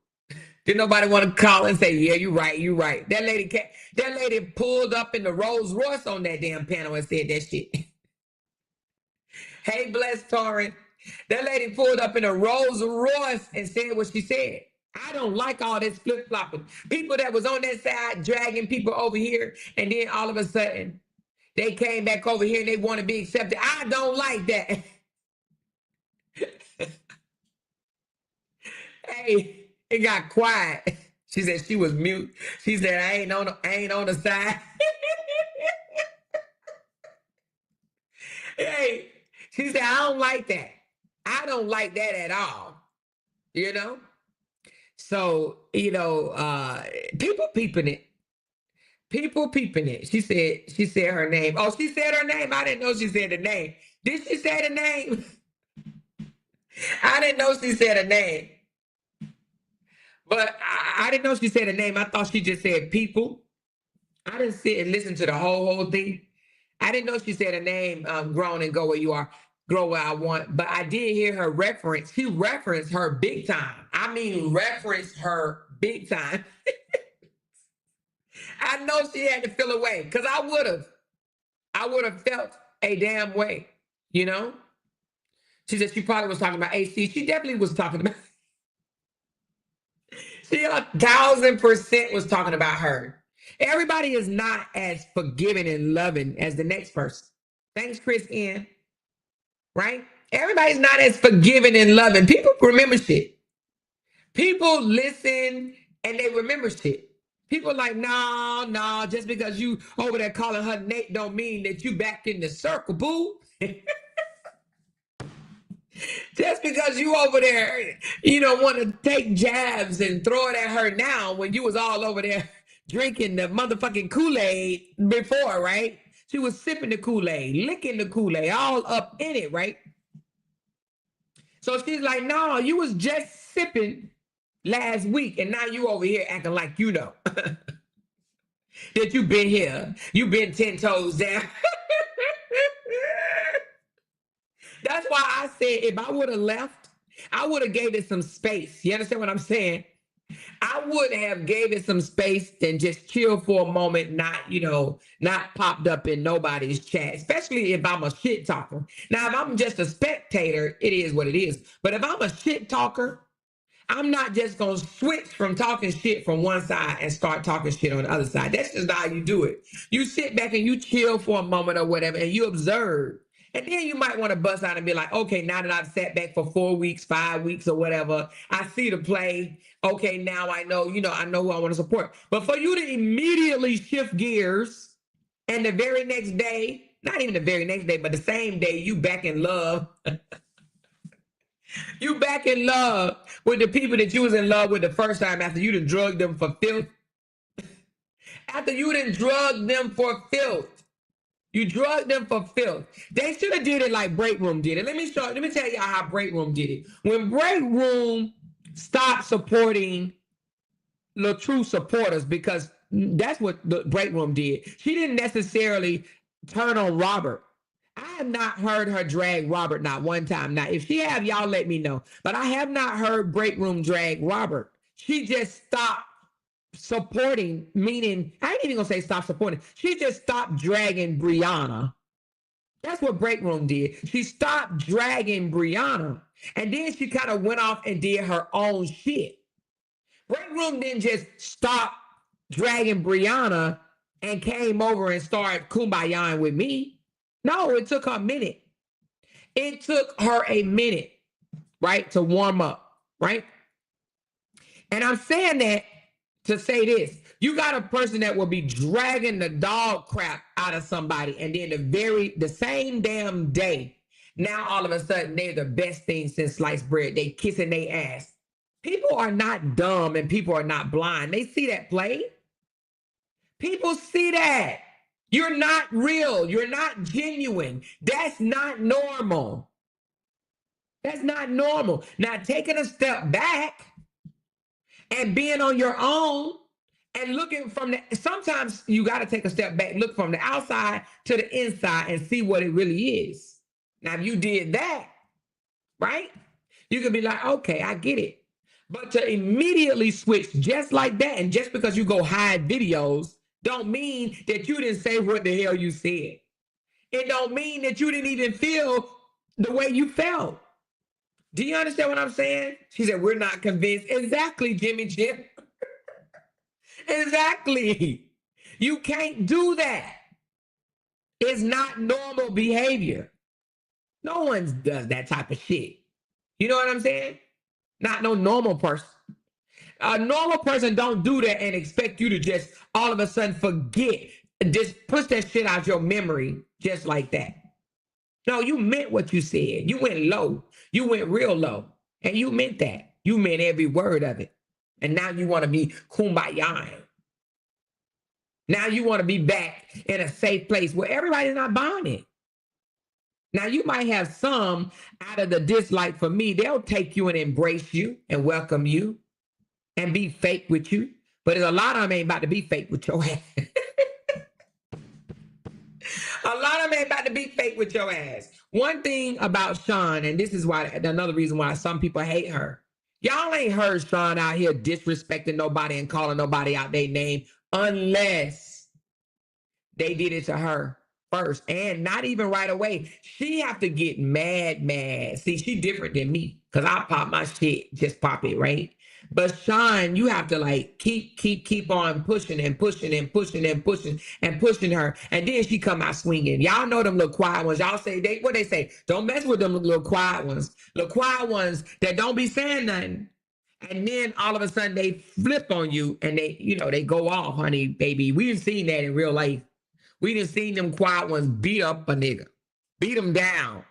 S2: Didn't nobody want to call and say, yeah, you right, you right. That lady pulled up in the Rolls Royce on that damn panel and said that shit. Hey, bless Torrin. That lady pulled up in a Rolls Royce and said what she said. I don't like all this flip-flopping. People that was on that side dragging people over here, and then all of a sudden they came back over here and they want to be accepted. I don't like that. Hey, it got quiet. She said she was mute. She said, I ain't on the side. Hey, she said, I don't like that. I don't like that at all. You know? So, people peeping it. People peeping it. She said her name. Oh, she said her name. I didn't know she said the name. Did she say the name? I didn't know she said a name. But I didn't know she said a name. I thought she just said people. I didn't sit and listen to the whole thing. I didn't know she said a name, grown and go where you are, grow where I want. But I did hear her reference. She referenced her big time. I mean, referenced her big time. I know she had to feel away because I would have felt a damn way, you know? She said she probably was talking about AC. She definitely was talking about, she 1,000% was talking about her. Everybody is not as forgiving and loving as the next person. Thanks, Chris N. Right? Everybody's not as forgiving and loving. People remember shit. People listen and they remember shit. People like, no, just because you over there calling her Nate don't mean that you back in the circle, boo. Just because you over there, want to take jabs and throw it at her now when you was all over there drinking the motherfucking Kool-Aid before, right? She was sipping the Kool-Aid, licking the Kool-Aid, all up in it, right? So she's like, no, you was just sipping last week, and now you over here acting like you know that you been here. You been 10 toes down. That's why I said if I would have left, I would have gave it some space. You understand what I'm saying? I would have gave it some space and just chill for a moment, not popped up in nobody's chat, especially if I'm a shit talker. Now, if I'm just a spectator, it is what it is. But if I'm a shit talker, I'm not just going to switch from talking shit from one side and start talking shit on the other side. That's just not how you do it. You sit back and you chill for a moment or whatever, and you observe. And then you might want to bust out and be like, okay, now that I've sat back for 4 weeks, 5 weeks or whatever, I see the play. Okay, now I know who I want to support. But for you to immediately shift gears and the very next day, not even the very next day, but the same day, you back in love. You back in love with the people that you was in love with the first time after you done drugged them for filth. After you done drugged them for filth. You drugged them for filth. They should have did it like Break Room did it. Let me tell y'all how Break Room did it. When Break Room stopped supporting the true supporters, because that's what the Break Room did. She didn't necessarily turn on Robert. I have not heard her drag Robert not one time. Now, if she have, y'all let me know. But I have not heard Break Room drag Robert. She just stopped supporting, meaning, I ain't even gonna say stop supporting. She just stopped dragging Brianna. That's what Break Room did. She stopped dragging Brianna. And then she kind of went off and did her own shit. Break Room didn't just stop dragging Brianna and came over and started kumbayaing with me. No, it took her a minute. It took her a minute, right, to warm up, right? And I'm saying that to say this. You got a person that will be dragging the dog crap out of somebody, and then the same damn day, now all of a sudden they're the best thing since sliced bread. They kissing their ass. People are not dumb and people are not blind. They see that play. People see that. You're not real. You're not genuine. That's not normal. That's not normal. Now, taking a step back and being on your own and looking sometimes you got to take a step back, look from the outside to the inside and see what it really is. Now, if you did that, right, you could be like, okay, I get it. But to immediately switch just like that, and just because you go hide videos, don't mean that you didn't say what the hell you said. It don't mean that you didn't even feel the way you felt. Do you understand what I'm saying? She said, we're not convinced. Exactly, Jimmy Jim. Exactly. You can't do that. It's not normal behavior. No one does that type of shit. You know what I'm saying? Not no normal person. A normal person don't do that and expect you to just all of a sudden forget. Just push that shit out your memory just like that. No, you meant what you said. You went low. You went real low. And you meant that. You meant every word of it. And now you want to be kumbaya. Now you want to be back in a safe place where everybody's not buying it. Now you might have some out of the dislike for me. They'll take you and embrace you and welcome you and be fake with you. But there's a lot of them ain't about to be fake with your ass. A lot of them ain't about to be fake with your ass. One thing about Sean, and this is why another reason why some people hate her. Y'all ain't heard Sean out here disrespecting nobody and calling nobody out their name unless they did it to her first, and not even right away. She have to get mad. See, she different than me because I pop my shit, just pop it, right? But Sean, you have to like keep on pushing and pushing and pushing and pushing and pushing her, and then she come out swinging. Y'all know them little quiet ones. Y'all say what they say? Don't mess with them little quiet ones. Little quiet ones that don't be saying nothing. And then all of a sudden they flip on you and they go off, honey, baby. We've seen that in real life. We done seen them quiet ones beat up a nigga, beat them down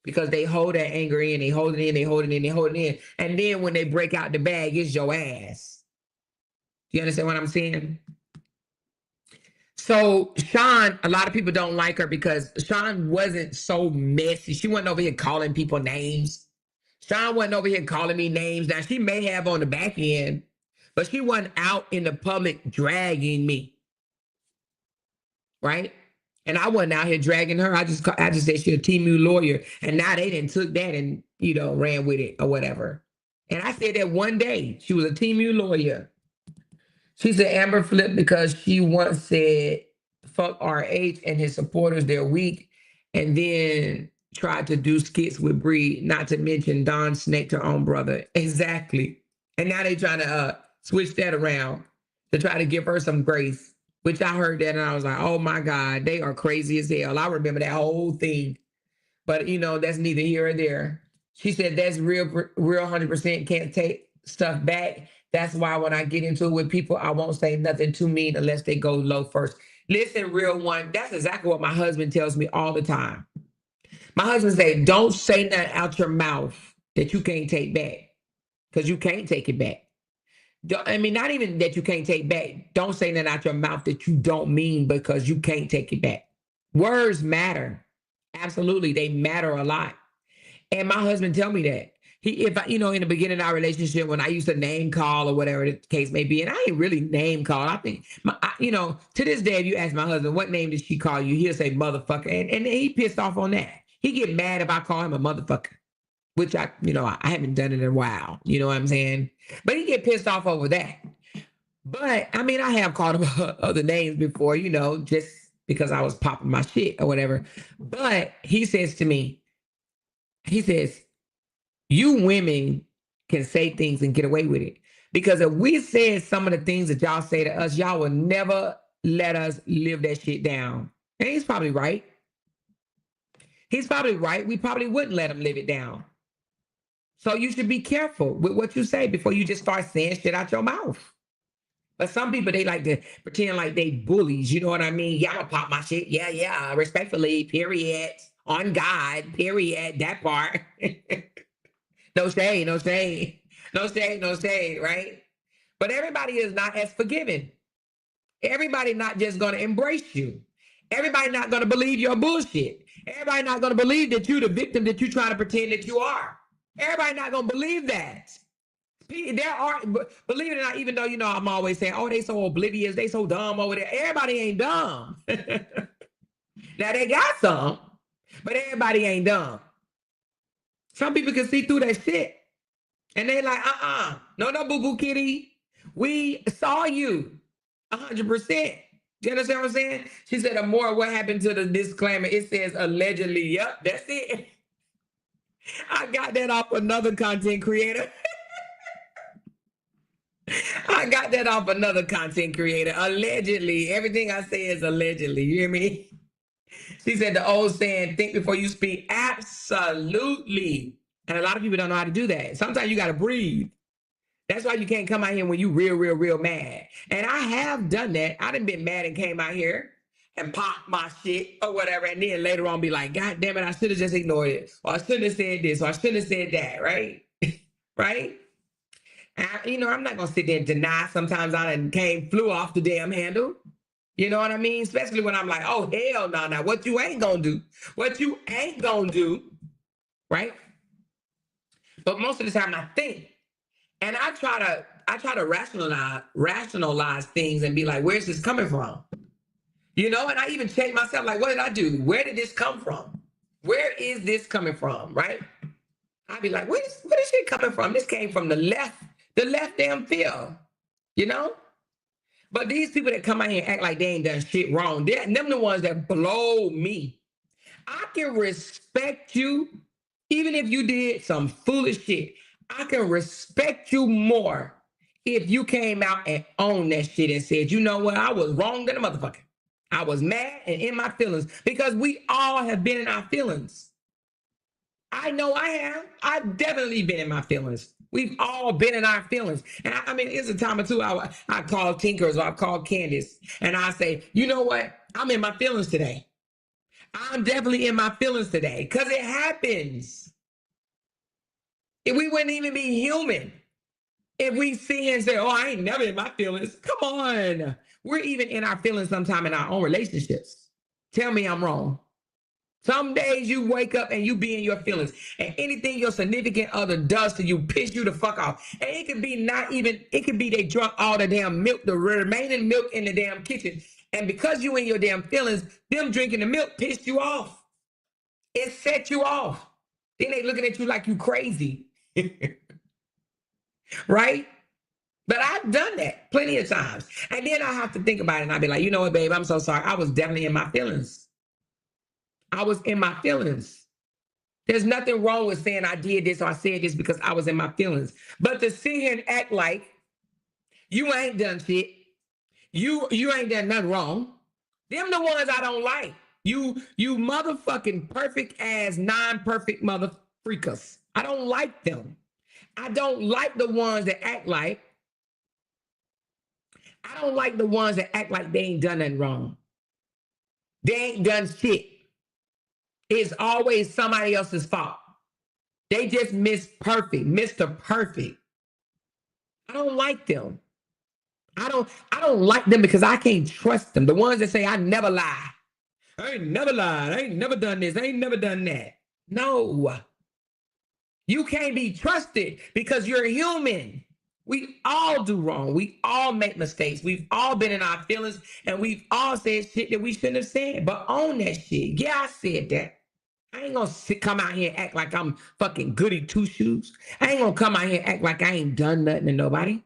S2: because they hold that anger in, they hold it in, they hold it in, they hold it in. And then when they break out the bag, it's your ass. Do you understand what I'm saying? So Sean, a lot of people don't like her because Sean wasn't so messy. She wasn't over here calling people names. Sean wasn't over here calling me names. Now, she may have on the back end, but she wasn't out in the public dragging me. Right? And I wasn't out here dragging her. I just said she's a TMU lawyer. And now they didn't took that and, ran with it or whatever. And I said that one day she was a TMU lawyer. She said Amber flipped because she once said, fuck RH and his supporters, they're weak. And then tried to do skits with Bree, not to mention Don snaked her own brother. Exactly. And now they trying to switch that around to try to give her some grace. Which I heard that and I was like, oh my God, they are crazy as hell. I remember that whole thing. But, that's neither here or there. She said that's real 100% can't take stuff back. That's why when I get into it with people, I won't say nothing too mean unless they go low first. Listen, real one, that's exactly what my husband tells me all the time. My husband say, don't say nothing out your mouth that you can't take back because you can't take it back. I mean, not even that you can't take back. Don't say that out your mouth that you don't mean because you can't take it back. Words matter. Absolutely. They matter a lot. And my husband tell me that. In the beginning of our relationship, when I used to name call or whatever the case may be, and I ain't really name call. I think, to this day, if you ask my husband, what name did she call you? He'll say motherfucker. And he pissed off on that. He get mad if I call him a motherfucker. Which I haven't done it in a while. You know what I'm saying? But he get pissed off over that. But I mean, I have called him other names before, just because I was popping my shit or whatever. But he says to me, you women can say things and get away with it. Because if we said some of the things that y'all say to us, y'all will never let us live that shit down. And he's probably right. He's probably right. We probably wouldn't let him live it down. So you should be careful with what you say before you just start saying shit out your mouth. But some people, they like to pretend like they bullies. You know what I mean? Y'all pop my shit. Yeah. Respectfully, period. On God, period. That part. No shade, right? But everybody is not as forgiving. Everybody not just going to embrace you. Everybody not going to believe your bullshit. Everybody not going to believe that you the victim that you trying to pretend that you are. Everybody not going to believe that. There are, believe it or not, even though, I'm always saying, oh, they so oblivious, they so dumb over there. Everybody ain't dumb. Now, they got some, but everybody ain't dumb. Some people can see through that shit. And they like, no, boo-boo kitty. We saw you 100%. You understand what I'm saying? She said, what happened to the disclaimer? It says allegedly. Yep, that's it. I got that off another content creator. I got that off another content creator. Allegedly. Everything I say is allegedly. You hear me? She said the old saying, think before you speak. Absolutely. And a lot of people don't know how to do that. Sometimes you got to breathe. That's why you can't come out here when you real mad. And I have done that. I done been mad and came out here and popped my shit or whatever. And then later on be like, God damn it, I should have just ignored it. Or I shouldn't have said this. Or I shouldn't have said that. Right? Right? I'm not going to sit there and deny sometimes I done flew off the damn handle. You know what I mean? Especially when I'm like, oh, hell no, now what you ain't going to do. What you ain't going to do. Right? But most of the time I think. And I try to rationalize things and be like, where's this coming from? And I even check myself, like, what did I do? Where did this come from? Where is this coming from? Right? I'd be like, where is shit coming from? This came from the left damn field, But these people that come out here and act like they ain't done shit wrong, them the ones that blow me. I can respect you even if you did some foolish shit. I can respect you more if you came out and owned that shit and said, you know what, I was wrong than a motherfucker. I was mad and in my feelings, because we all have been in our feelings. I know I have. I've definitely been in my feelings. We've all been in our feelings. And I mean, it's a time or two I call Tinkers or I call Candace and I say, you know what, I'm in my feelings today. I'm definitely in my feelings today, because it happens. We wouldn't even be human if we sit here and say, oh, I ain't never in my feelings. Come on. We're even in our feelings sometime in our own relationships. Tell me I'm wrong. Some days you wake up and you be in your feelings, and anything your significant other does to you piss you the fuck off. And it could be it could be they drunk all the damn milk, the remaining milk in the damn kitchen. And because you in your damn feelings, them drinking the milk pissed you off. It set you off. Then they looking at you like you crazy. Right? But I've done that plenty of times. And then I have to think about it and I'll be like, you know what, babe, I'm so sorry. I was definitely in my feelings. I was in my feelings. There's nothing wrong with saying I did this or I said this because I was in my feelings. But to sit here and act like you ain't done shit, you ain't done nothing wrong, them the ones I don't like. You motherfucking perfect ass, non-perfect mother freakers. I don't like them. I don't like the ones that act like, I don't like the ones that act like they ain't done nothing wrong. They ain't done shit. It's always somebody else's fault. They just miss perfect, Mr. Perfect. I don't like them. I don't like them because I can't trust them. The ones that say I never lie. I ain't never lied. I ain't never done this. I ain't never done that. No. You can't be trusted because you're human. We all do wrong. We all make mistakes. We've all been in our feelings and we've all said shit that we shouldn't have said. But own that shit. Yeah, I said that. I ain't gonna come out here and act like I'm fucking goody two shoes. I ain't gonna come out here and act like I ain't done nothing to nobody.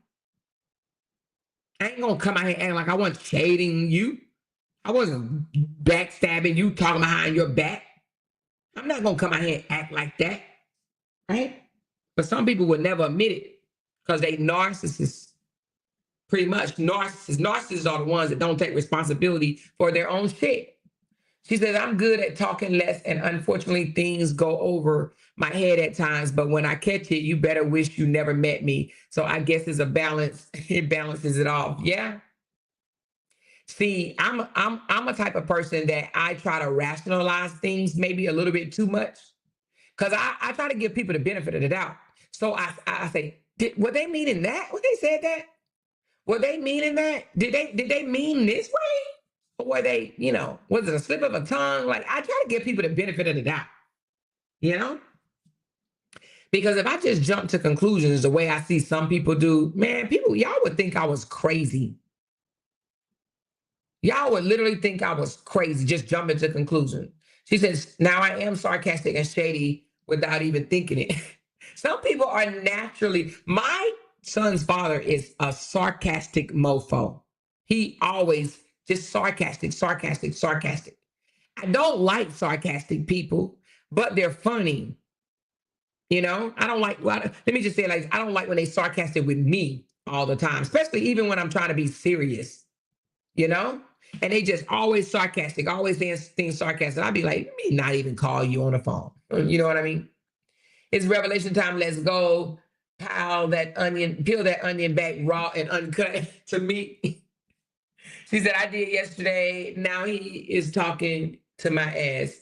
S2: I ain't gonna come out here and act like I wasn't shading you. I wasn't backstabbing you, talking behind your back. I'm not gonna come out here and act like that. Right? But some people would never admit it because they narcissists. Pretty much narcissists. Narcissists are the ones that don't take responsibility for their own shit. She says, I'm good at talking less, and unfortunately, things go over my head at times. But when I catch it, you better wish you never met me. So I guess it's a balance. It balances it off. Yeah. See, I'm a type of person that I try to rationalize things maybe a little bit too much. Because I try to give people the benefit of the doubt. So I say, were they meaning that? When they said that? Were they meaning that? Did they mean this way? Or were they, was it a slip of a tongue? Like, I try to give people the benefit of the doubt, Because if I just jump to conclusions the way I see some people do, man, y'all would think I was crazy. Y'all would literally think I was crazy, just jumping to conclusions. She says, now I am sarcastic and shady without even thinking it. Some people are naturally, my son's father is a sarcastic mofo. He always just sarcastic. I don't like sarcastic people, but they're funny. You know, I don't like, well, let me just say it like, I don't like when they sarcastic with me all the time, especially even when I'm trying to be serious, you know? And they just always sarcastic, always saying things sarcastic. I'd be like, let me not even call you on the phone. You know what I mean? It's revelation time. Let's go. Peel that onion back raw and uncut to me. She said, I did yesterday. Now he is talking to my ass.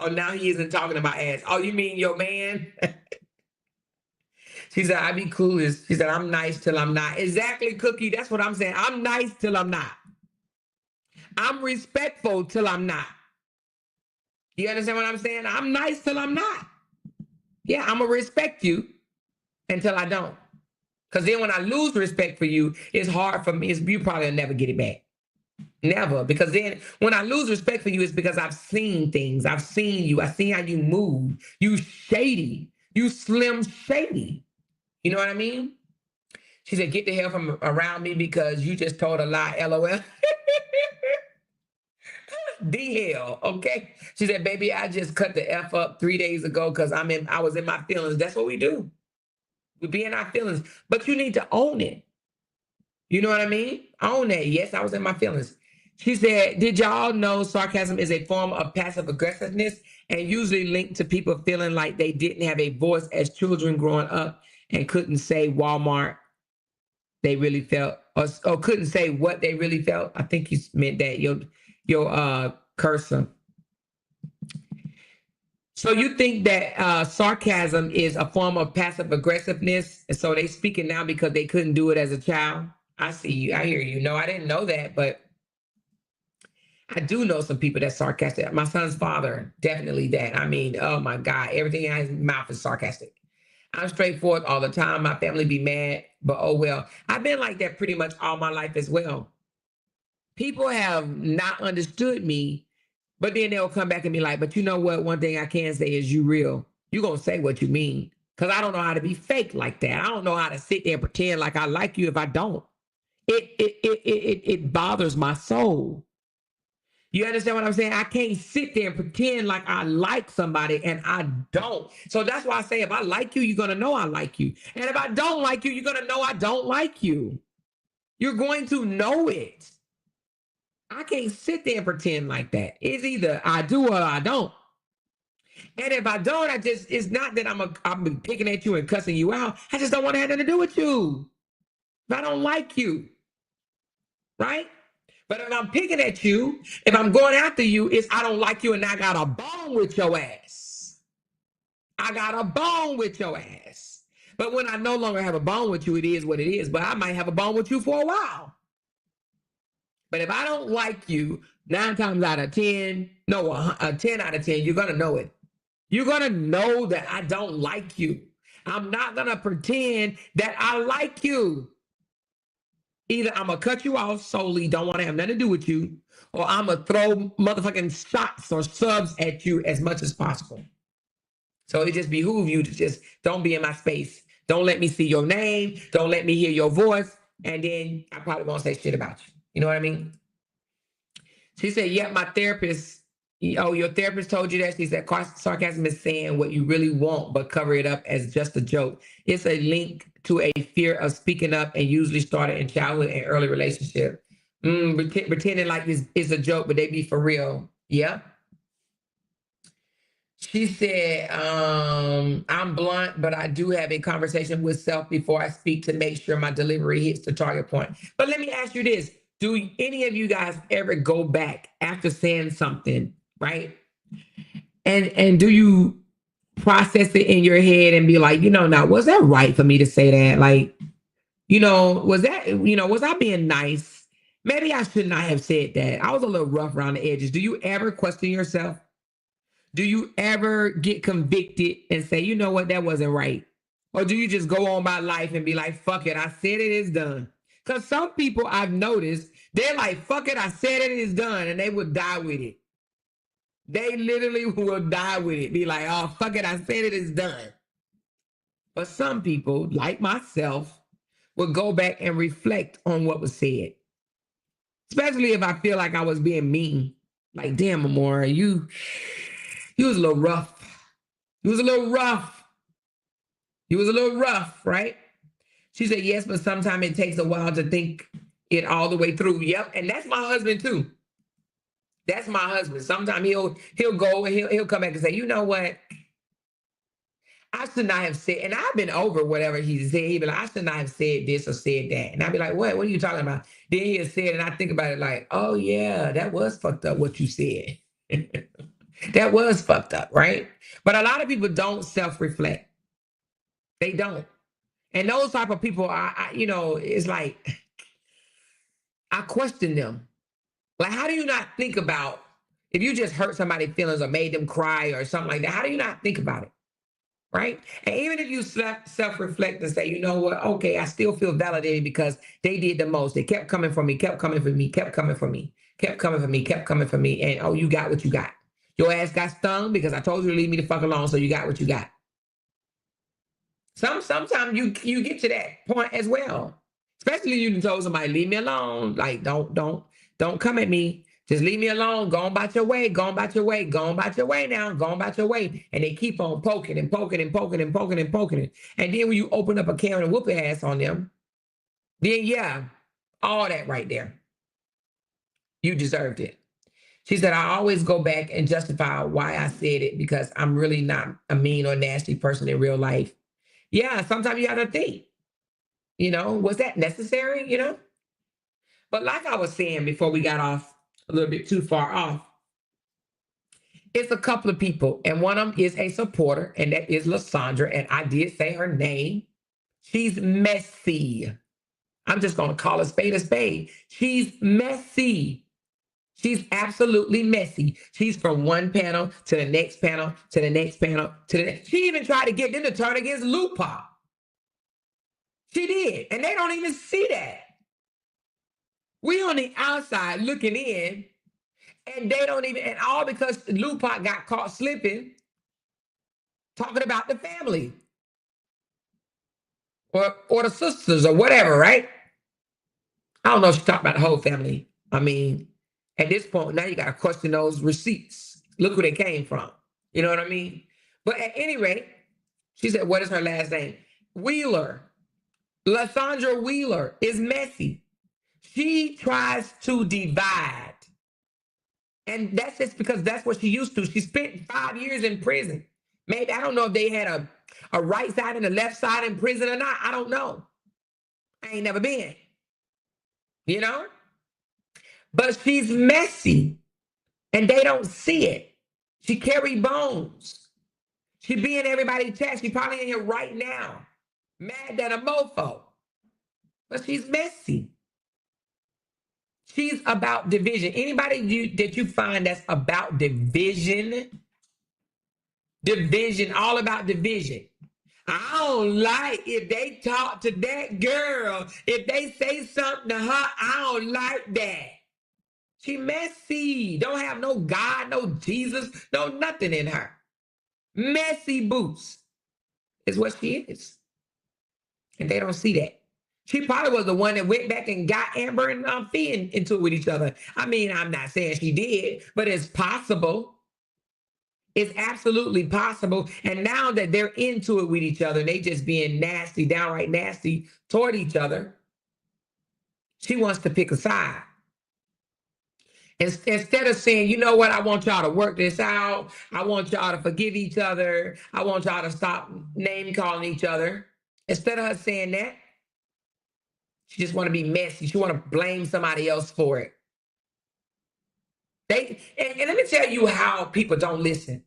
S2: Oh, now he isn't talking to my ass. Oh, you mean your man? She said, I be clueless. She said, I'm nice till I'm not. Exactly, Cookie. That's what I'm saying. I'm nice till I'm not. I'm respectful till I'm not. You understand what I'm saying? I'm nice till I'm not. Yeah, I'm going to respect you until I don't. Because then when I lose respect for you, it's hard for me. You probably will never get it back. Never. Because then when I lose respect for you, it's because I've seen things. I've seen you. I've seen how you move. You shady. You slim shady. You know what I mean? She said, get the hell from around me because you just told a lie, LOL. The hell, okay? She said, baby, I just cut the F up 3 days ago because I was in my feelings. That's what we do. We be in our feelings. But you need to own it. You know what I mean? Own that. Yes, I was in my feelings. She said, did y'all know sarcasm is a form of passive aggressiveness and usually linked to people feeling like they didn't have a voice as children growing up and couldn't say Walmart they really felt, or couldn't say what they really felt? I think you meant that, your cursor. So you think that sarcasm is a form of passive aggressiveness, and so they speaking now because they couldn't do it as a child? I see you. I hear you. No, I didn't know that, but I do know some people that's sarcastic. My son's father, definitely that. I mean, oh my God, everything in his mouth is sarcastic. I'm straightforward all the time. My family be mad, but oh well. I've been like that pretty much all my life as well. People have not understood me, but then they'll come back and be like, but you know what? One thing I can say is you real. You're going to say what you mean. Because I don't know how to be fake like that. I don't know how to sit there and pretend like I like you if I don't. It bothers my soul. You understand what I'm saying? I can't sit there and pretend like I like somebody and I don't. So that's why I say if I like you, you're going to know I like you. And if I don't like you, you're going to know I don't like you. You're going to know it. I can't sit there and pretend like that. It's either I do or I don't. And if I don't, it's not that I'm picking at you and cussing you out. I just don't want to have nothing to do with you. If I don't like you, right? But if I'm picking at you, if I'm going after you, it's I don't like you and I got a bone with your ass. I got a bone with your ass. But when I no longer have a bone with you, it is what it is. But I might have a bone with you for a while. But if I don't like you, 9 times out of 10, no, 10 out of 10, you're going to know it. You're going to know that I don't like you. I'm not going to pretend that I like you. Either I'm going to cut you off solely, don't want to have nothing to do with you, or I'm going to throw motherfucking shots or subs at you as much as possible. So it just behooves you to just don't be in my space. Don't let me see your name. Don't let me hear your voice. And then I probably won't say shit about you. You know what I mean? She said, yeah, my therapist, oh, your therapist told you that? She said, sarcasm is saying what you really want, but cover it up as just a joke. It's a link to a fear of speaking up and usually started in childhood and early relationship. Pretending like it's a joke, but they be for real. Yeah. She said, I'm blunt, but I do have a conversation with self before I speak to make sure my delivery hits the target point. But let me ask you this. Do any of you guys ever go back after saying something, right? And do you process it in your head and be like, now, was that right for me to say that? Like, was I being nice? Maybe I should not have said that. I was a little rough around the edges. Do you ever question yourself? Do you ever get convicted and say, you know what, that wasn't right? Or do you just go on by life and be like, fuck it, I said it is done? Because some people I've noticed, they're like, fuck it, I said it is done, and they would die with it. They literally will die with it. Be like, oh, fuck it, I said it is done. But some people, like myself, will go back and reflect on what was said. Especially if I feel like I was being mean. Like, damn, Amora, you was a little rough. You was a little rough. He was a little rough, right? She said, yes, but sometimes it takes a while to think it all the way through. Yep. And that's my husband too. That's my husband. Sometimes he'll go and he'll come back and say, you know what? I should not have said, and I've been over whatever he said. He'd be like, I should not have said this or said that. And I'd be like, what? What are you talking about? Then he'll say it, and I think about it like, oh yeah, that was fucked up what you said. That was fucked up, right? But a lot of people don't self-reflect. They don't. And those type of people, it's like, I question them. Like, how do you not think about if you just hurt somebody's feelings or made them cry or something like that? How do you not think about it? Right? And even if you self-reflect and say, you know what, okay, I still feel validated because they did the most. They kept coming for me, kept coming for me, kept coming for me, kept coming for me, kept coming for me. And oh, you got what you got. Your ass got stung because I told you to leave me the fuck alone, so you got what you got. Sometimes you get to that point as well. Especially you told somebody, leave me alone. Like, don't come at me. Just leave me alone. Go on about your way. Go on about your way. Go on about your way now. Go on about your way. And they keep on poking and poking and poking and poking and poking it. And then when you open up a can and whoop your ass on them, then yeah, all that right there. You deserved it. She said, I always go back and justify why I said it because I'm really not a mean or nasty person in real life. Yeah, sometimes you got to think, was that necessary, But like I was saying before we got off a little bit too far off, it's a couple of people, and one of them is a supporter, and that is Lysandra, and I did say her name. She's messy. I'm just going to call a spade a spade. She's messy. She's absolutely messy. She's from one panel to the next panel, to the next panel, to the next. She even tried to get them to turn against LOUDTalkerz. She did, and they don't even see that. We on the outside looking in, and they don't even, and all because LOUDTalkerz got caught slipping, talking about the family. Or the sisters or whatever, right? I don't know if she talked about the whole family. I mean, at this point, now you got to question those receipts. Look where they came from. You know what I mean? But at any rate, she said, what is her last name? Wheeler. Lysandra Wheeler is messy. She tries to divide. And that's just because that's what she used to. She spent 5 years in prison. Maybe, I don't know if they had a right side and a left side in prison or not. I don't know. I ain't never been. But she's messy. And they don't see it. She carry bones. She be in everybody's chat. She probably in here right now. Mad than a mofo. But she's messy. She's about division. Anybody that you find that's about division, all about division. I don't like if they talk to that girl. If they say something to her, I don't like that. She messy. Don't have no God, no Jesus, no nothing in her. Messy boots is what she is. And they don't see that. She probably was the one that went back and got Amber and Fee into it with each other. I mean, I'm not saying she did, but it's possible. It's absolutely possible. And now that they're into it with each other, they just being nasty, downright nasty toward each other, she wants to pick a side. Instead of saying, you know what, I want y'all to work this out. I want y'all to forgive each other. I want y'all to stop name calling each other. Instead of her saying that, she just want to be messy. She want to blame somebody else for it. And let me tell you how people don't listen.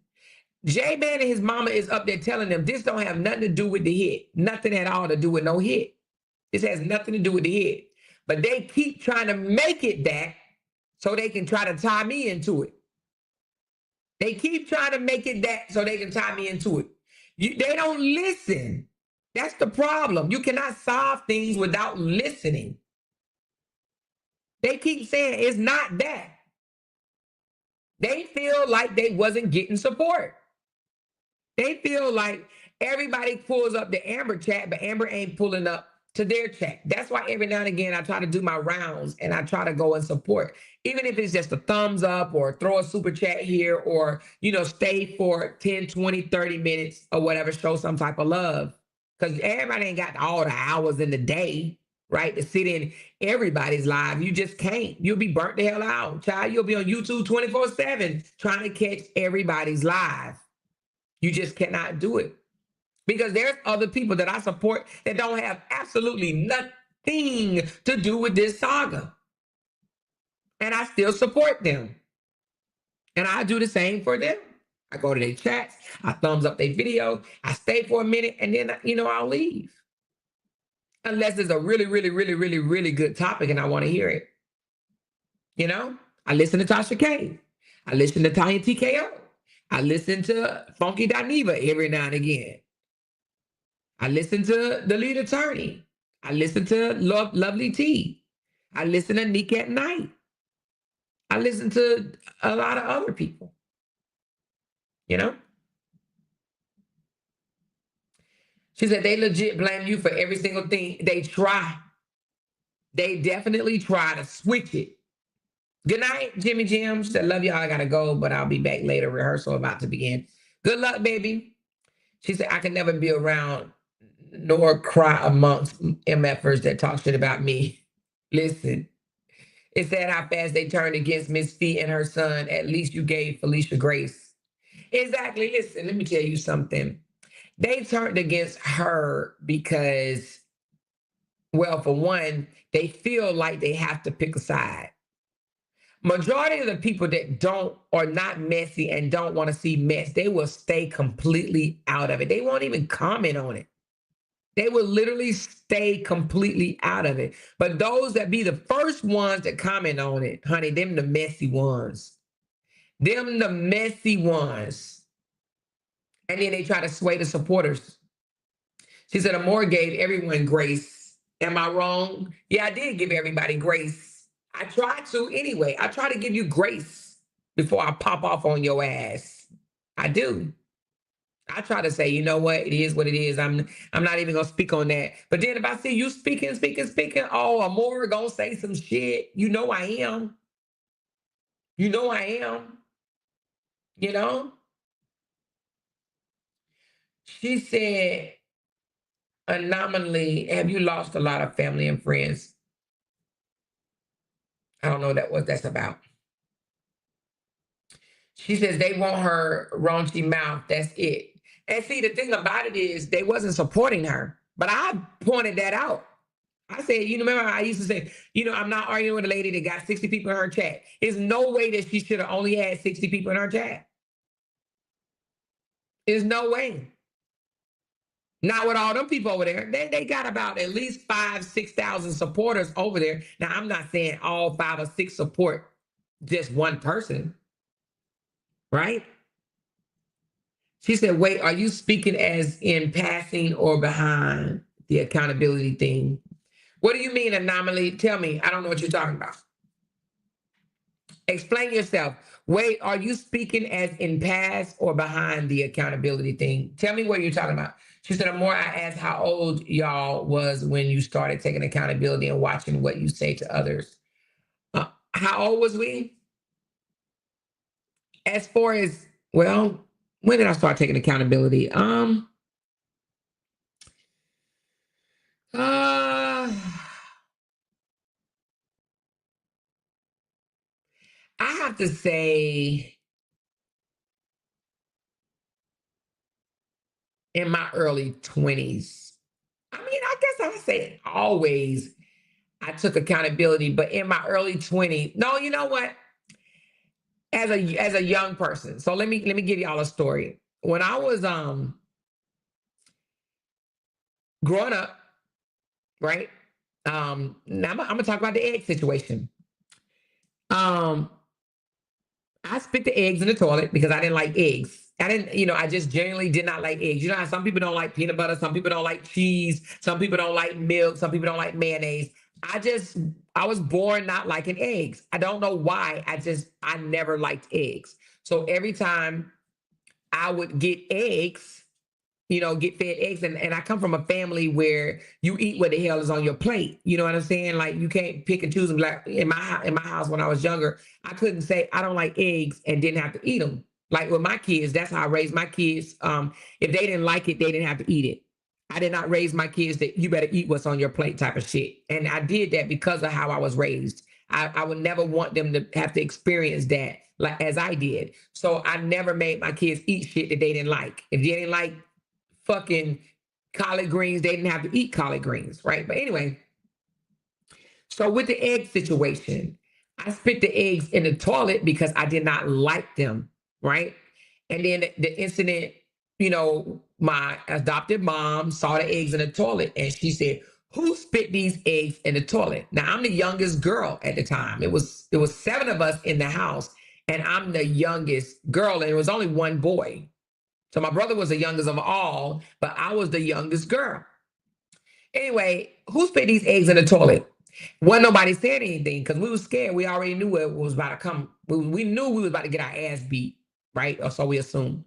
S2: J-Man and his mama is up there telling them this don't have nothing to do with the hit. Nothing at all to do with no hit. This has nothing to do with the hit. But they keep trying to make it that so they can try to tie me into it. They keep trying to make it that so they can tie me into it. They don't listen. That's the problem. You cannot solve things without listening. They keep saying it's not that. They feel like they wasn't getting support. They feel like everybody pulls up the Amber chat, but Amber ain't pulling up to their chat. That's why every now and again I try to do my rounds and I try to go and support. Even if it's just a thumbs up or throw a super chat here or, stay for 10, 20, 30 minutes or whatever, show some type of love. Because everybody ain't got all the hours in the day, right, to sit in everybody's live. You just can't. You'll be burnt the hell out, child. You'll be on YouTube 24/7 trying to catch everybody's live. You just cannot do it. Because there's other people that I support that don't have absolutely nothing to do with this saga. And I still support them. And I do the same for them. I go to their chats, I thumbs up their video, I stay for a minute, and then, I'll leave. Unless it's a really, really, really, really, really good topic and I want to hear it. I listen to Tasha K. I listen to Tanya TKO. I listen to Funky Dineva every now and again. I listen to the lead attorney. I listen to Lovely T. I listen to Nick at Night. I listen to a lot of other people. She said they legit blame you for every single thing. They try. They definitely try to switch it. Good night, Jimmy Jim. She said, love y'all. I got to go, but I'll be back later. Rehearsal about to begin. Good luck, baby. She said, I can never be around nor cry amongst MFers that talk shit about me. Listen, it's sad how fast they turned against Miss Fee and her son. At least you gave Felicia grace. Exactly. Listen, let me tell you something. They turned against her because, well, for one, they feel like they have to pick a side. Majority of the people that are not messy and don't want to see mess, they will stay completely out of it. They won't even comment on it. They will literally stay completely out of it. But those that be the first ones that comment on it, honey, them the messy ones. Them the messy ones. And then they try to sway the supporters. She said, Amore gave everyone grace. Am I wrong? Yeah, I did give everybody grace. I try to anyway. I try to give you grace before I pop off on your ass. I do. I try to say, you know what? It is what it is. I'm not even going to speak on that. But then if I see you speaking, oh, Amore going to say some shit. You know I am. You know I am. She said, anomaly, have you lost a lot of family and friends? I don't know what that's about. She says they want her raunchy mouth. That's it. And see, the thing about it is they wasn't supporting her. But I pointed that out. I said, remember I used to say, I'm not arguing with a lady that got 60 people in her chat. There's no way that she should have only had 60 people in her chat. There's no way. Not with all them people over there. They got about at least 5,000, 6,000 supporters over there. Now, I'm not saying all 5 or 6 support just one person, right? She said, wait, are you speaking as in passing or behind the accountability thing? What do you mean anomaly? Tell me. I don't know what you're talking about. Explain yourself. Wait, are you speaking as in past or behind the accountability thing? Tell me what you're talking about. She said, Amore, I asked how old y'all was when you started taking accountability and watching what you say to others. How old was we? As far as, well, when did I start taking accountability? I have to say in my early 20s. I mean, I guess I would say always I took accountability, but in my early 20s, no, you know what? As a young person. So let me give y'all a story. When I was growing up, right? Now I'm gonna talk about the egg situation. I spit the eggs in the toilet because I didn't like eggs. I just genuinely did not like eggs. You know how some people don't like peanut butter, some people don't like cheese, some people don't like milk, some people don't like mayonnaise. I was born not liking eggs. I don't know why. I never liked eggs. So every time I would get eggs, get fed eggs. And I come from a family where you eat what the hell is on your plate. You know what I'm saying? Like you can't pick and choose them. Like in my house when I was younger, I couldn't say I don't like eggs and didn't have to eat them. Like with my kids, that's how I raised my kids. If they didn't like it, they didn't have to eat it. I did not raise my kids that you better eat what's on your plate type of shit. And I did that because of how I was raised. I would never want them to have to experience that like as I did. So I never made my kids eat shit that they didn't like. If they didn't like fucking collard greens, they didn't have to eat collard greens, right? But anyway, so with the egg situation, I spit the eggs in the toilet because I did not like them, right? And then the incident, my adopted mom saw the eggs in the toilet and she said, "Who spit these eggs in the toilet?" Now I'm the youngest girl at the time. It was 7 of us in the house, and I'm the youngest girl, and it was only one boy. So my brother was the youngest of all, but I was the youngest girl. Anyway, who spit these eggs in the toilet? Wasn't nobody saying anything because we were scared. We already knew it was about to come. We knew we was about to get our ass beat, right? Or so we assumed.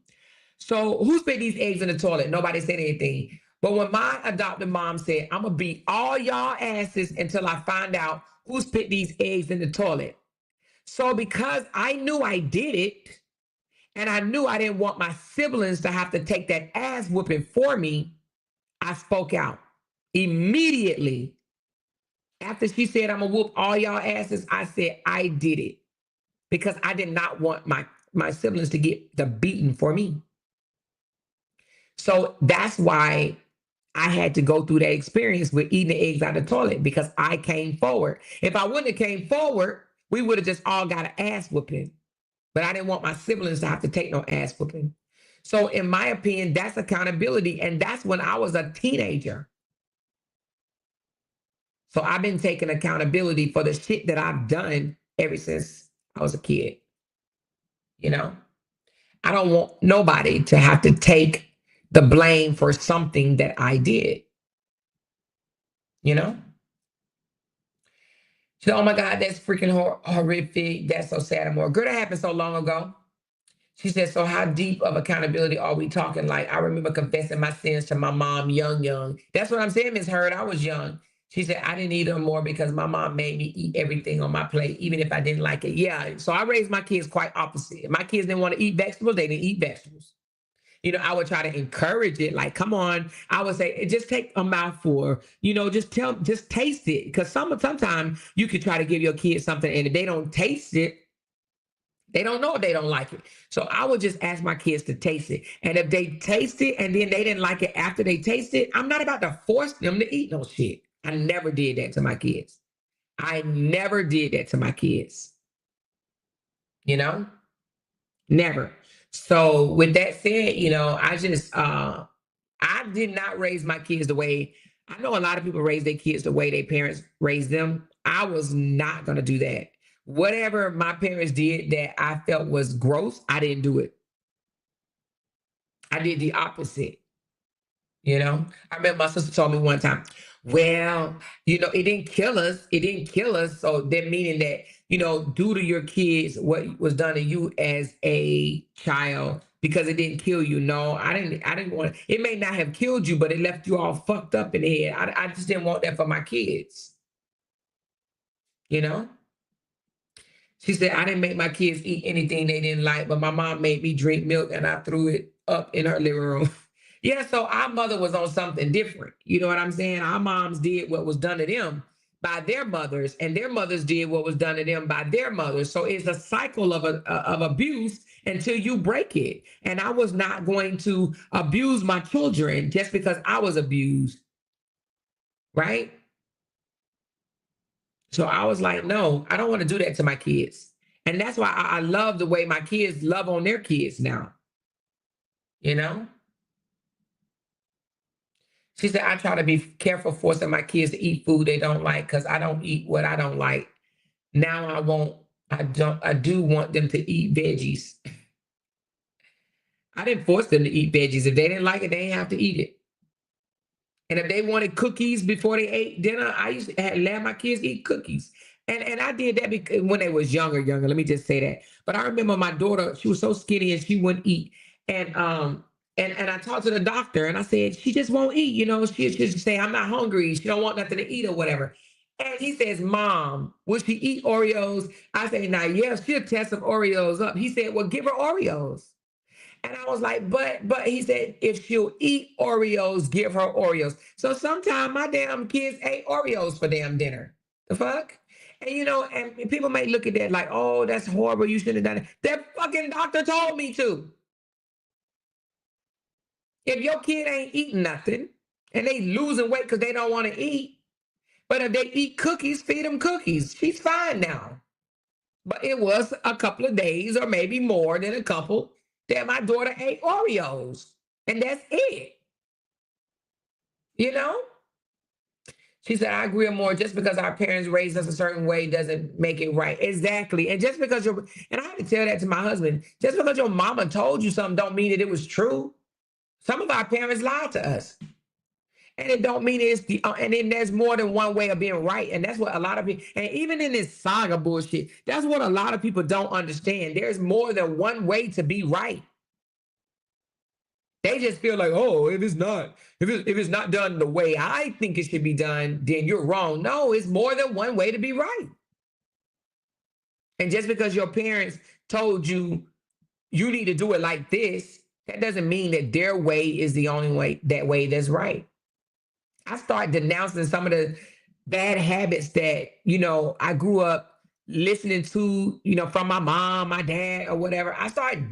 S2: So who spit these eggs in the toilet? Nobody said anything. But when my adopted mom said, "I'm gonna beat all y'all asses until I find out who spit these eggs in the toilet." So because I knew I did it, and I knew I didn't want my siblings to have to take that ass whooping for me, I spoke out immediately. After she said, "I'm gonna whoop all y'all asses," I said, "I did it," because I did not want my siblings to get the beating for me. So that's why I had to go through that experience with eating the eggs out of the toilet, because I came forward. If I wouldn't have came forward, we would have just all got an ass whooping. But I didn't want my siblings to have to take no ass whooping. So in my opinion, that's accountability. And that's when I was a teenager. So I've been taking accountability for the shit that I've done ever since I was a kid. You know, I don't want nobody to have to take the blame for something that I did, you know? She said, "Oh my God, that's freaking horrific. That's so sad and more." Girl, that happened so long ago. She said, "So how deep of accountability are we talking? Like, I remember confessing my sins to my mom young. That's what I'm saying, Miss Heard. I was young." She said, "I didn't eat them more because my mom made me eat everything on my plate, even if I didn't like it." Yeah. So I raised my kids quite opposite. If my kids didn't want to eat vegetables, they didn't eat vegetables. I would try to encourage it. Like, come on. I would say, just take a mouthful. Just taste it. Because sometimes you could try to give your kids something, and if they don't taste it, they don't know if they don't like it. So I would just ask my kids to taste it. And if they taste it and then they didn't like it after they taste it, I'm not about to force them to eat no shit. I never did that to my kids. I never did that to my kids. You know? Never. So with that said, I did not raise my kids the way I know a lot of people raise their kids the way their parents raised them. I was not going to do that. Whatever my parents did that I felt was gross, I didn't do it. I did the opposite. I remember my sister told me one time, "Well, it didn't kill us. It didn't kill us." So then meaning that, do to your kids what was done to you as a child because it didn't kill you. No, I didn't want it. May not have killed you, but it left you all fucked up in the head. I just didn't want that for my kids. You know? She said, "I didn't make my kids eat anything they didn't like, but my mom made me drink milk and I threw it up in her living room." Yeah, so our mother was on something different. You know what I'm saying? Our moms did what was done to them by their mothers, and their mothers did what was done to them by their mothers. So it's a cycle of abuse until you break it. And I was not going to abuse my children just because I was abused, right? So I was like, no, I don't want to do that to my kids. And that's why I love the way my kids love on their kids now, you know? She said, "I try to be careful forcing my kids to eat food they don't like because I don't eat what I don't like. Now I do want them to eat veggies." I didn't force them to eat veggies. If they didn't like it, they didn't have to eat it. And if they wanted cookies before they ate dinner, I used to let my kids eat cookies. And I did that because when they was younger. Let me just say that. But I remember my daughter, she was so skinny and she wouldn't eat. And I talked to the doctor and I said, "She just won't eat. She'll just say, 'I'm not hungry.' She don't want nothing to eat or whatever." And he says, "Mom, will she eat Oreos?" I say, "Now, yes, she'll test some Oreos up." He said, "Well, give her Oreos." And I was like, but he said, if she'll eat Oreos, give her Oreos. So sometimes my damn kids ate Oreos for damn dinner. The fuck? And and people may look at that like, oh, that's horrible. You shouldn't have done it. That fucking doctor told me to. If your kid ain't eating nothing and they losing weight because they don't want to eat, but if they eat cookies, feed them cookies. She's fine now. But it was a couple of days or maybe more than a couple that my daughter ate Oreos. And that's it. You know? She said, I agree more. Just because our parents raised us a certain way doesn't make it right. Exactly. And just because and I had to tell that to my husband, just because your mama told you something don't mean that it was true. Some of our parents lied to us. And it don't mean it's and then there's more than one way of being right. And that's what a lot of people, and even in this saga bullshit, that's what a lot of people don't understand. There's more than one way to be right. They just feel like, oh, if it's not done the way I think it should be done, then you're wrong. No, it's more than one way to be right. And just because your parents told you you need to do it like this, that doesn't mean that their way is the only way, that way that's right. I started denouncing some of the bad habits that, I grew up listening to, from my mom, my dad, or whatever. I started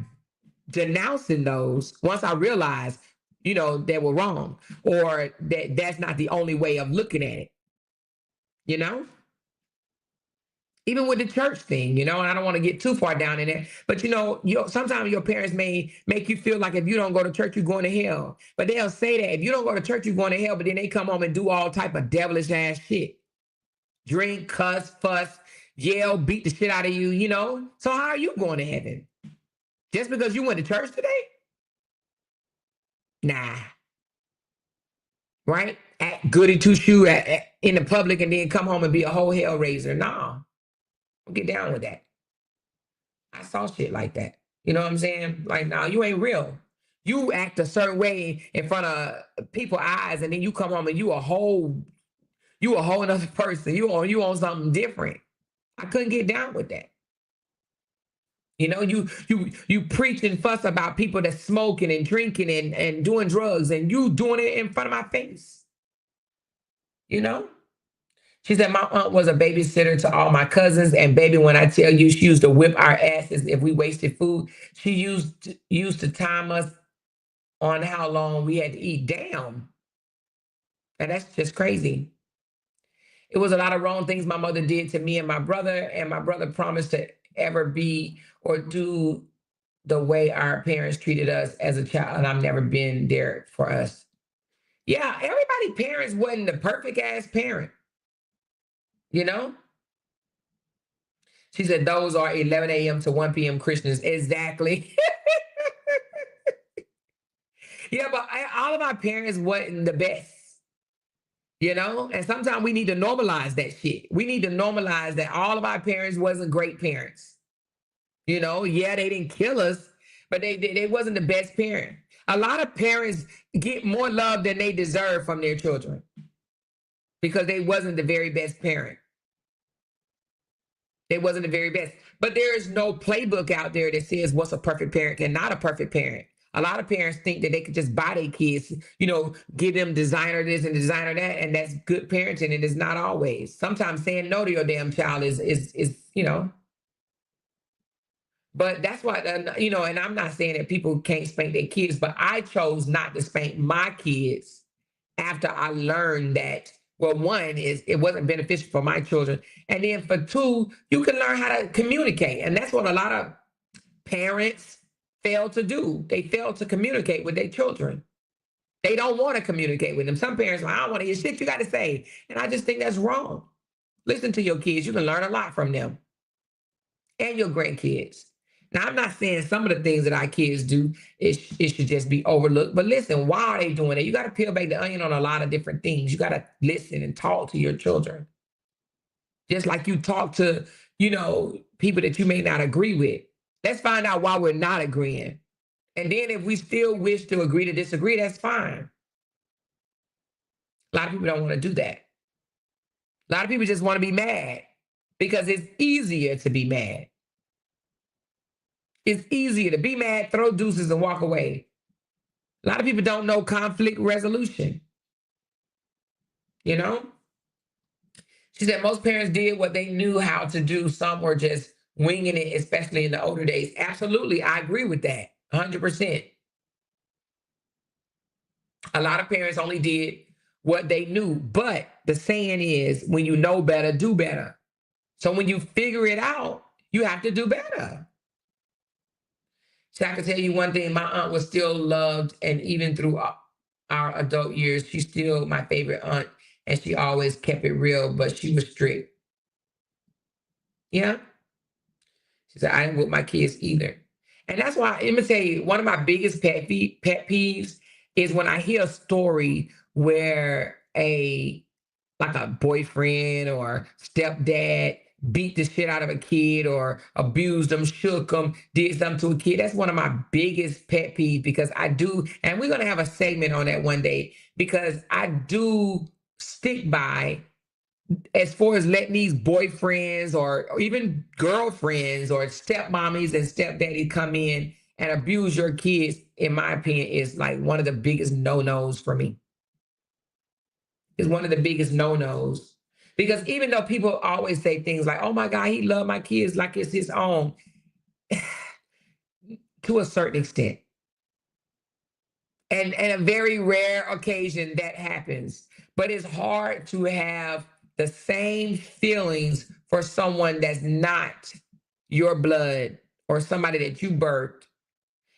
S2: denouncing those once I realized, they were wrong or that that's not the only way of looking at it, you know? Even with the church thing, and I don't want to get too far down in it, but sometimes your parents may make you feel like if you don't go to church, you're going to hell. But they'll say that if you don't go to church, you're going to hell, but then they come home and do all type of devilish ass shit. Drink, cuss, fuss, yell, beat the shit out of you, So how are you going to heaven? Just because you went to church today? Nah. Right? Act goody two shoe in the public and then come home and be a whole hell raiser. Nah. Don't get down with that. I saw shit like that. You know what I'm saying? Like, nah, you ain't real. You act a certain way in front of people's eyes, and then you come home and you a whole another person. You on something different. I couldn't get down with that. You preach and fuss about people that's smoking and drinking and doing drugs, and you doing it in front of my face. She said, my aunt was a babysitter to all my cousins, and baby, when I tell you she used to whip our asses if we wasted food, she used to time us on how long we had to eat. Damn. And that's just crazy. It was a lot of wrong things my mother did to me and my brother promised to ever be or do the way our parents treated us as a child, and I've never been there for us. Yeah, everybody parents wasn't the perfect ass parent, you know? She said those are 11 a.m. to 1 p.m. Christians. Exactly. Yeah, but all of our parents wasn't the best, And sometimes we need to normalize that shit. We need to normalize that all of our parents wasn't great parents. Yeah, they didn't kill us, but they wasn't the best parent. A lot of parents get more love than they deserve from their children because they wasn't the very best parent. They wasn't the very best. But there is no playbook out there that says what's a perfect parent and not a perfect parent. A lot of parents think that they could just buy their kids, give them designer this and designer that, and that's good parenting. And it's not always. Sometimes saying no to your damn child is. But that's why, and I'm not saying that people can't spank their kids, but I chose not to spank my kids after I learned that, well, one is it wasn't beneficial for my children. And then for two, you can learn how to communicate. And that's what a lot of parents fail to do. They fail to communicate with their children. They don't want to communicate with them. Some parents are like, I don't want to hear shit you got to say. And I just think that's wrong. Listen to your kids. You can learn a lot from them and your grandkids. Now, I'm not saying some of the things that our kids do, it should just be overlooked. But listen, why are they doing it? You got to peel back the onion on a lot of different things. You got to listen and talk to your children. Just like you talk to, people that you may not agree with. Let's find out why we're not agreeing. And then if we still wish to agree to disagree, that's fine. A lot of people don't want to do that. A lot of people just want to be mad because it's easier to be mad. It's easier to be mad, throw deuces, and walk away. A lot of people don't know conflict resolution. You know? She said most parents did what they knew how to do. Some were just winging it, especially in the older days. Absolutely. I agree with that 100%. A lot of parents only did what they knew. But the saying is, when you know better, do better. So when you figure it out, you have to do better. So I can tell you one thing, my aunt was still loved, and even through our adult years, she's still my favorite aunt, and she always kept it real, but she was strict. Yeah. She said, I didn't with my kids either. And that's why, let me tell you, one of my biggest pet peeves is when I hear a story where like a boyfriend or stepdad beat the shit out of a kid or abused them, shook them, did something to a kid. That's one of my biggest pet peeves, because I do, and we're going to have a segment on that one day, because I do stick by, as far as letting these boyfriends or even girlfriends or stepmommies and stepdaddies come in and abuse your kids, in my opinion, is like one of the biggest no-nos for me. Is one of the biggest no-nos. Because even though people always say things like, oh my God, he loved my kids like it's his own, to a certain extent. And a very rare occasion that happens. But it's hard to have the same feelings for someone that's not your blood or somebody that you birthed.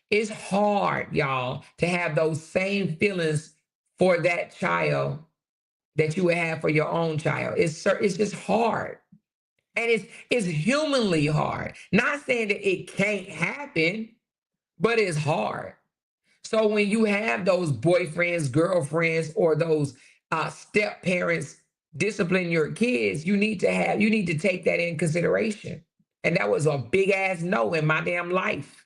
S2: It's hard, y'all, to have those same feelings for that child that you would have for your own child. It's just hard. And it's humanly hard. Not saying that it can't happen, but it's hard. So when you have those boyfriends, girlfriends, or those step parents discipline your kids, you need to take that in consideration. And that was a big ass no in my damn life.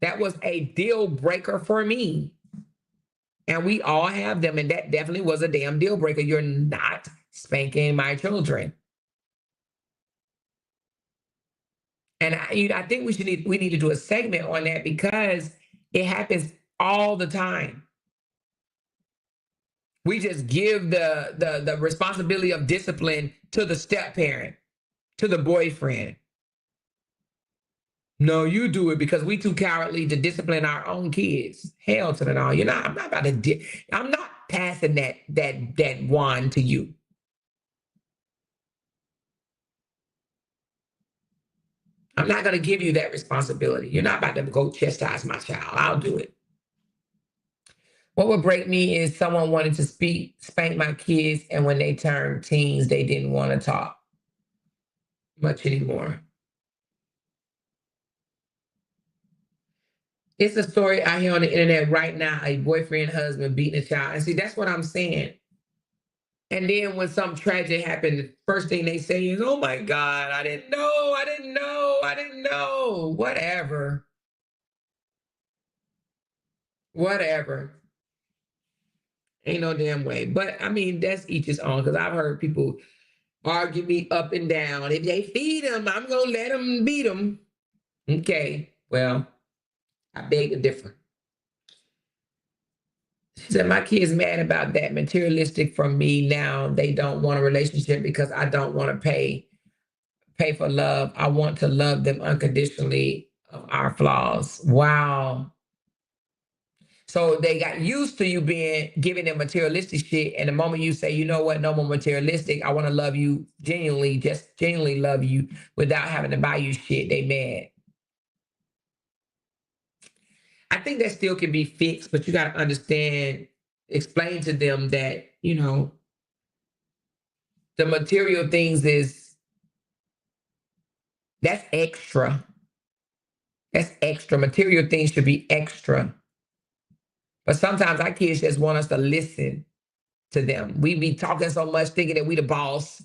S2: That was a deal breaker for me. And we all have them, and that definitely was a damn deal breaker. You're not spanking my children. And I think we need to do a segment on that, because it happens all the time. We just give the responsibility of discipline to the step parent, to the boyfriend. No, you do it because we too cowardly to discipline our own kids. Hell to the no. I'm not about to. I'm not passing that wand to you. I'm not going to give you that responsibility. You're not about to go chastise my child. I'll do it. What would break me is someone wanted to spank my kids, and when they turned teens, they didn't want to talk much anymore. It's a story I hear on the internet right now, a boyfriend, husband beating a child. And see, that's what I'm saying. And then when something tragic happened, the first thing they say is, oh my God, I didn't know, I didn't know, I didn't know. Whatever. Whatever. Ain't no damn way. But I mean, that's each his own, because I've heard people argue me up and down. If they feed them, I'm going to let them beat them. Okay, well, I beg to differ. She said, my kid's mad about that. Materialistic from me now. They don't want a relationship because I don't want to pay for love. I want to love them unconditionally of our flaws. Wow. So they got used to you giving them materialistic shit. And the moment you say, you know what, no more materialistic, I want to love you genuinely, just genuinely love you without having to buy you shit, they mad. I think that still can be fixed, but you got to understand, explain to them that, the material things that's extra. That's extra. Material things should be extra. But sometimes our kids just want us to listen to them. We be talking so much thinking that we the boss.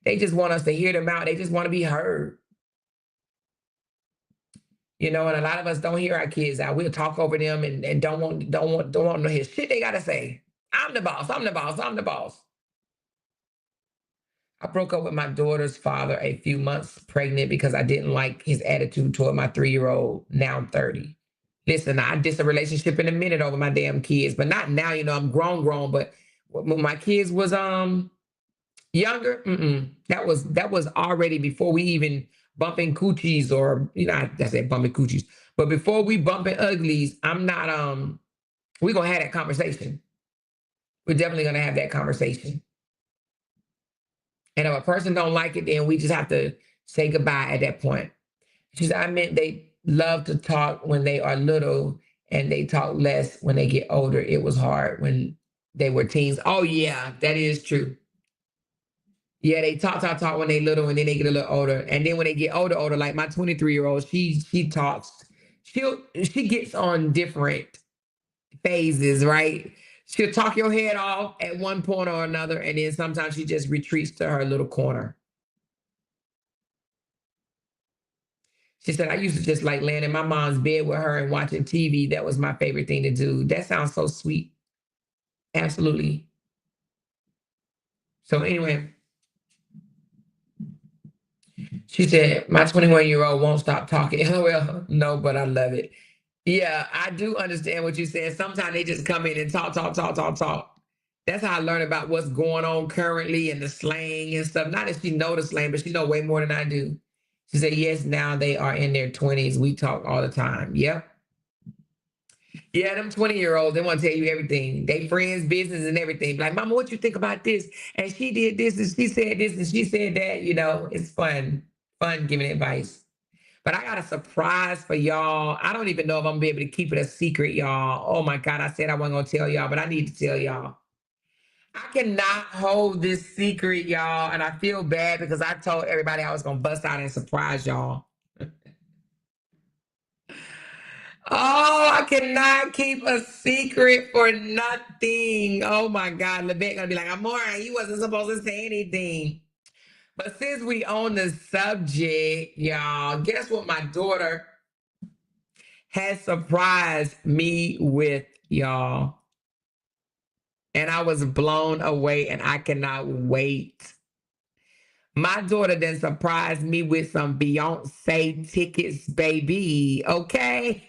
S2: They just want us to hear them out. They just want to be heard. And a lot of us don't hear our kids out. We'll talk over them and don't want to hear shit they gotta say. I'm the boss, I'm the boss, I'm the boss. I broke up with my daughter's father a few months pregnant because I didn't like his attitude toward my 3-year-old. Now I'm 30. Listen, I did a relationship in a minute over my damn kids, but not now. You know, I'm grown. But when my kids was younger, that was already before we even bumping coochies, or I said bumping coochies, but before we bumping uglies, I'm not we're gonna have that conversation. We're definitely gonna have that conversation. And if a person don't like it, then we just have to say goodbye at that point. She said, I meant they love to talk when they are little and they talk less when they get older. It was hard when they were teens. Oh yeah, that is true. Yeah, they talk when they little, and then they get a little older. And then when they get older, like my 23-year-old, she talks, she gets on different phases, right? She'll talk your head off at one point or another, and then sometimes she just retreats to her little corner. She said, I used to just like laying in my mom's bed with her and watching TV. That was my favorite thing to do. That sounds so sweet. Absolutely. So anyway, she said, my 21-year-old won't stop talking. Well, no, but I love it. Yeah, I do understand what you're saying. Sometimes they just come in and talk. That's how I learn about what's going on currently and the slang and stuff. Not that she know the slang, but she know way more than I do. She said, yes, now they are in their 20s. We talk all the time. Yep. Yeah, them 20-year-olds, they want to tell you everything. They friends, business, and everything. Like, Mama, what you think about this? And she did this, and she said this, and she said that. It's fun. Fun giving advice. But I got a surprise for y'all. I don't even know if I'm gonna be able to keep it a secret, y'all. Oh my God, I said I wasn't gonna tell y'all, but I need to tell y'all. I cannot hold this secret, y'all. And I feel bad because I told everybody I was gonna bust out and surprise y'all. Oh, I cannot keep a secret for nothing. Oh my God. Levette gonna be like, Amora, you wasn't supposed to say anything. But since we on the subject, y'all, guess what my daughter has surprised me with, y'all? And I was blown away and I cannot wait. My daughter then surprised me with some Beyonce tickets, baby. Okay.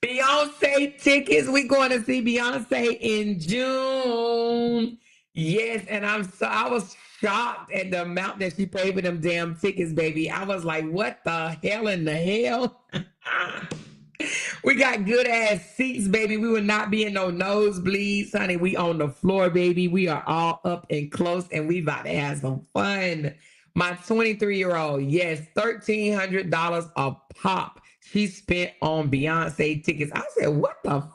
S2: Beyonce tickets. We going to see Beyonce in June. Yes, and I was shocked at the amount that she paid for them damn tickets, baby. I was like, what the hell in the hell? We got good ass seats, baby. We will not be in no nosebleeds, honey. We on the floor, baby. We are all up and close, and we about to have some fun. My 23-year-old, yes, $1,300 a pop. She spent on Beyonce tickets. I said, what the?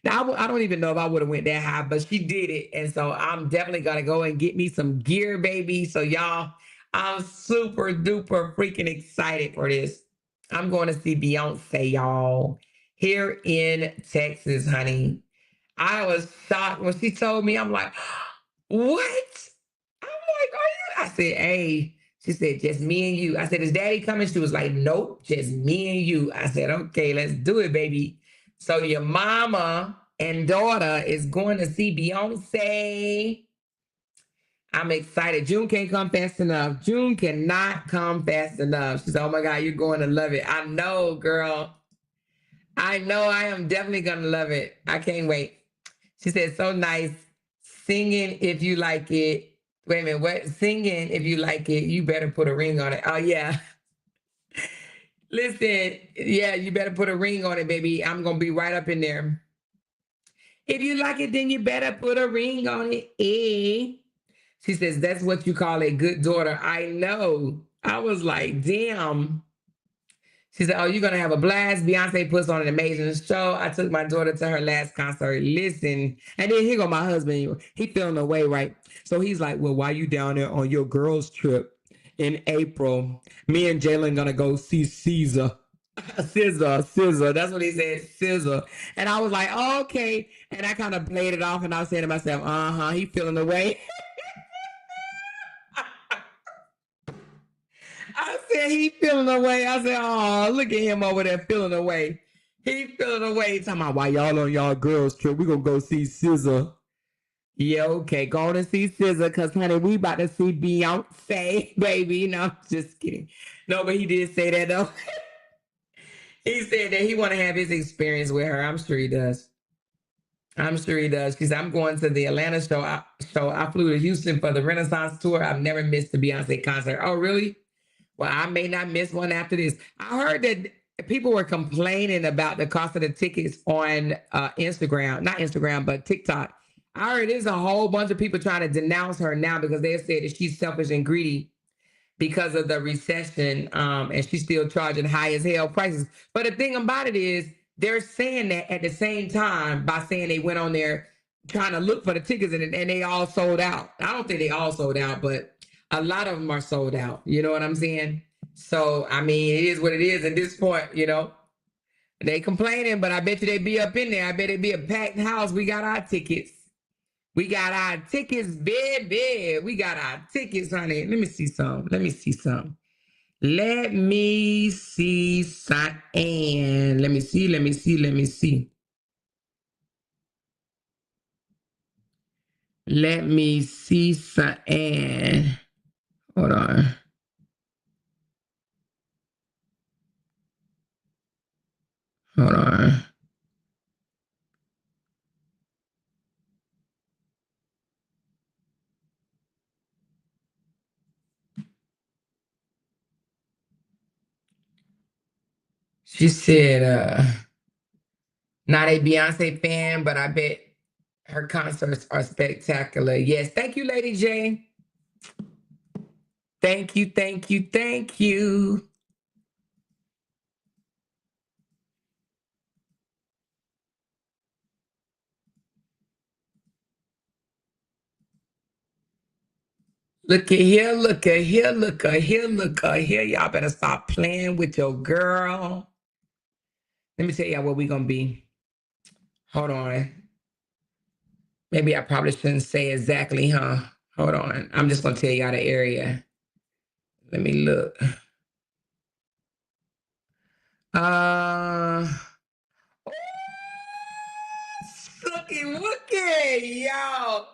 S2: Now, I don't even know if I would have went that high, but she did it. And so I'm definitely going to go and get me some gear, baby. So y'all, I'm super duper freaking excited for this. I'm going to see Beyonce, y'all, here in Texas, honey. I was shocked when she told me. I'm like, what? I'm like, are you? I said, hey. She said, just me and you. I said, is daddy coming? She was like, nope, just me and you. I said, okay, let's do it, baby. So your mama and daughter is going to see Beyonce. I'm excited. June can't come fast enough. June cannot come fast enough. She said, oh my God, you're going to love it. I know, girl. I know I am definitely going to love it. I can't wait. She said, so nice. Singing if you like it. Wait a minute, what? Singing if you like it. You better put a ring on it. Oh, yeah. Listen, yeah, you better put a ring on it, baby. I'm going to be right up in there. If you like it, then you better put a ring on it. Eh? She says, that's what you call a good daughter. I know. I was like, damn. She said, oh, you're going to have a blast. Beyonce puts on an amazing show. I took my daughter to her last concert. Listen. And then here go my husband. He feeling away, right? So he's like, well, why you down there on your girls trip in April? Me and Jalen going to go see Caesar. Scissor. That's what he said, scissor. And I was like, oh, okay. And I kind of played it off and I was saying to myself, he feeling away. I said, he feeling away. I said, oh, look at him over there feeling away. He feeling away. Talking about why y'all on y'all girls trip. We gonna go see Scissor. Yeah, okay. Go on and see SZA because, honey, we about to see Beyonce, baby. No, I'm just kidding. No, but he did say that, though. He said that he want to have his experience with her. I'm sure he does. I'm sure he does. Because I'm going to the Atlanta show. I flew to Houston for the Renaissance tour. I've never missed a Beyonce concert. Oh, really? Well, I may not miss one after this. I heard that people were complaining about the cost of the tickets on Instagram, not Instagram, but TikTok. I heard there's a whole bunch of people trying to denounce her now because they said that she's selfish and greedy because of the recession, and she's still charging high as hell prices. But the thing about it is, they're saying that at the same time by saying they went on there trying to look for the tickets and they all sold out. I don't think they all sold out, but a lot of them are sold out. You know what I'm saying? So, I mean, it is what it is at this point, you know. They complaining, but I bet you they be up in there. I bet it be a packed house. We got our tickets. We got our tickets, baby. We got our tickets, honey. Let me see some. Let me see some. Let me see something. Let me see. Let me see. Let me see. Let me see something. Hold on. Hold on. She said, not a Beyonce fan, but I bet her concerts are spectacular. Yes. Thank you, Lady J. Thank you, thank you, thank you. Look at here, look at here, look at here, look at here. Y'all better stop playing with your girl. Let me tell y'all what we're going to be. Hold on. Maybe I probably shouldn't say exactly, huh? Hold on. I'm just going to tell y'all the area. Let me look. Uh, looky, y'all.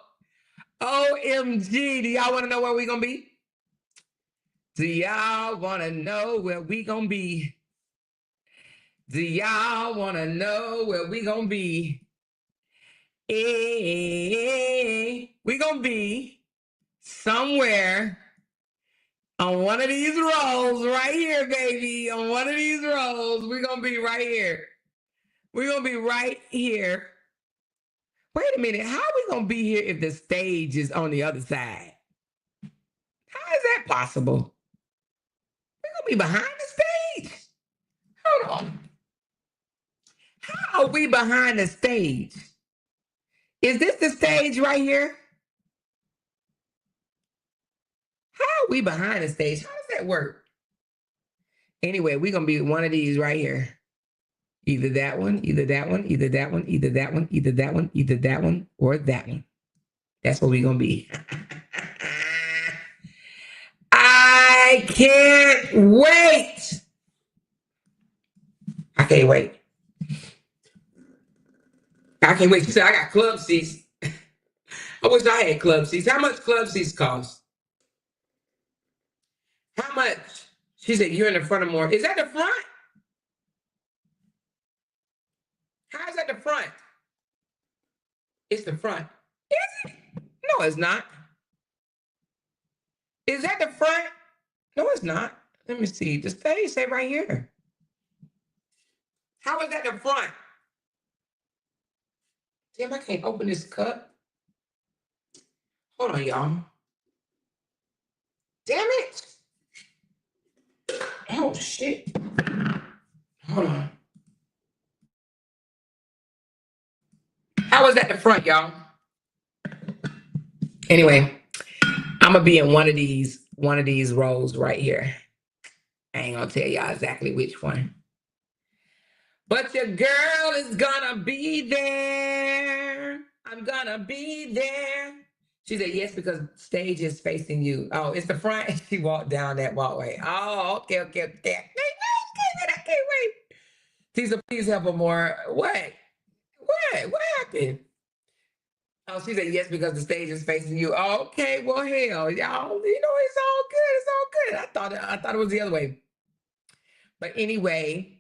S2: OMG. Do y'all want to know where we're going to be? Do y'all want to know where we going to be? Do y'all want to know where we going to be? Hey, we going to be somewhere on one of these roads right here, baby. On one of these roads, we're going to be right here. We're going to be right here. Wait a minute. How are we going to be here if the stage is on the other side? How is that possible? We're going to be behind the stage. Hold on. How are we behind the stage? Is this the stage right here? How are we behind the stage? How does that work? Anyway, we're going to be one of these right here. Either that one, either that one, either that one, either that one, either that one, either that one, or that one. That's what we're going to be. I can't wait. I can't wait. I can't wait. She said, I got club seats. I wish I had club seats. How much club seats cost? How much? She said, you're in the front of more. Is that the front? How is that the front? It's the front. Is it? No, it's not. Is that the front? No, it's not. Let me see. The stage say right here. How is that the front? Damn, I can't open this cup. Hold on, y'all. Damn it. Oh, shit. Hold on. How is that the front, y'all? Anyway, I'm gonna be in one of these rows right here. I ain't gonna tell y'all exactly which one. But your girl is gonna be there. I'm gonna be there. She said, yes, because stage is facing you. Oh, it's the front. She walked down that walkway. Oh, okay. I can't wait. Tisa, please help her more. What? What happened? Oh, she said yes because the stage is facing you. Okay, well, hell, y'all, it's all good. It's all good. I thought it was the other way. But anyway,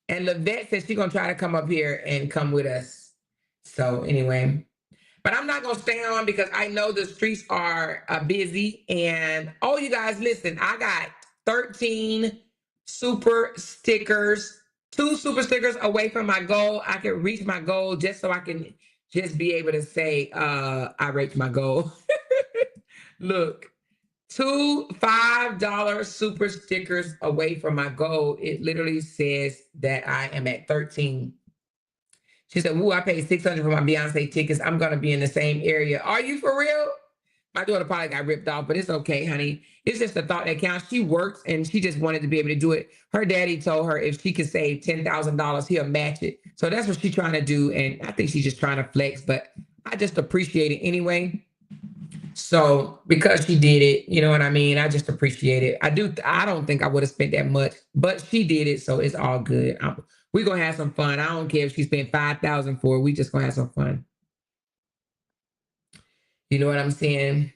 S2: and Lavette said she's gonna try to come up here and come with us. So anyway, but I'm not gonna stay on because I know the streets are busy. And oh, you guys, listen, I got 13 super stickers, 2 super stickers away from my goal. I can reach my goal just so I can just be able to say I reached my goal. Look, 2 $5 super stickers away from my goal. It literally says that I am at 13. She said, "Woo, I paid 600 for my Beyonce tickets. I'm gonna be in the same area." Are you for real? My daughter probably got ripped off, but it's okay, honey. It's just a thought that counts. She works and she just wanted to be able to do it. Her daddy told her if she could save $10,000, he'll match it. So that's what she's trying to do. And I think she's just trying to flex, but I just appreciate it anyway. So because she did it, you know what I mean? I just appreciate it. I don't think I would have spent that much, but she did it, so it's all good. We're gonna have some fun. I don't care if she spent 5,000 for it. We just gonna have some fun. You know what I'm saying?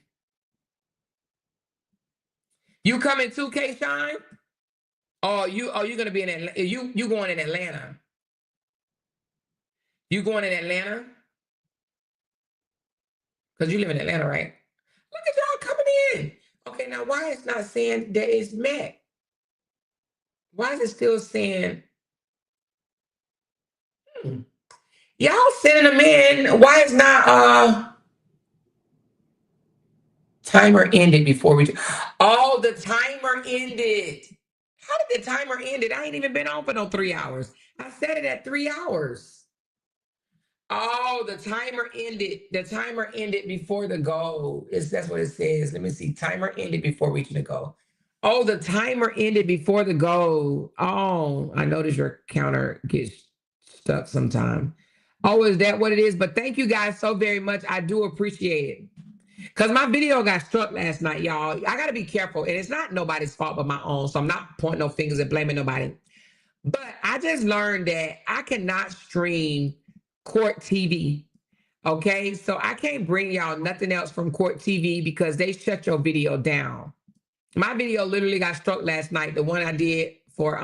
S2: You coming too, K Shine? You gonna be in Atlanta? You going in Atlanta? You going in Atlanta? Because you live in Atlanta, right? Look at y'all coming in. Okay, now why it's not saying that it's met? Why is it still saying? Hmm. Y'all sending them in. Why is not timer ended before we oh the timer ended. How did the timer end it? I ain't even been on for no 3 hours. I set it at 3 hours. Oh, the timer ended. The timer ended before the goal. That's what it says. Let me see. Timer ended before reaching the goal. Oh, the timer ended before the goal. Oh, I noticed your counter gets stuck sometime. Oh, is that what it is? But thank you guys so very much. I do appreciate it. Because my video got struck last night, y'all. I got to be careful. And it's not nobody's fault but my own. So I'm not pointing no fingers and blaming nobody. But I just learned that I cannot stream Court TV. Okay. So I can't bring y'all nothing else from Court TV because they shut your video down. My video literally got struck last night. The one I did for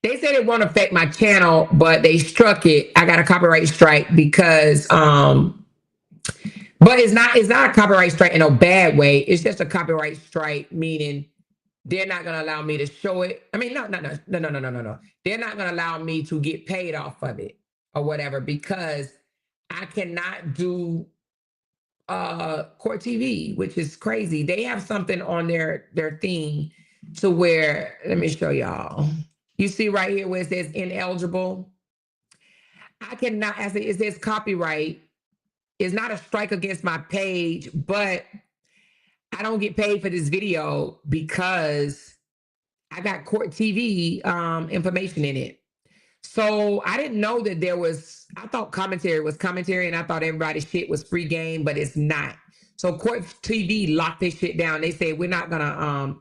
S2: they said it won't affect my channel, but they struck it. I got a copyright strike because but it's not a copyright strike in a bad way. It's just a copyright strike, meaning they're not gonna allow me to show it. I mean, no. They're not gonna allow me to get paid off of it or whatever because I cannot do Court TV, which is crazy. They have something on their thing to where let me show y'all. You see right here where it says ineligible. I cannot, as it says copyright. It's not a strike against my page, but I don't get paid for this video because I got Court TV information in it. So I didn't know that I thought commentary was commentary and I thought everybody's shit was free game, but it's not. So Court TV locked this shit down. They say we're not gonna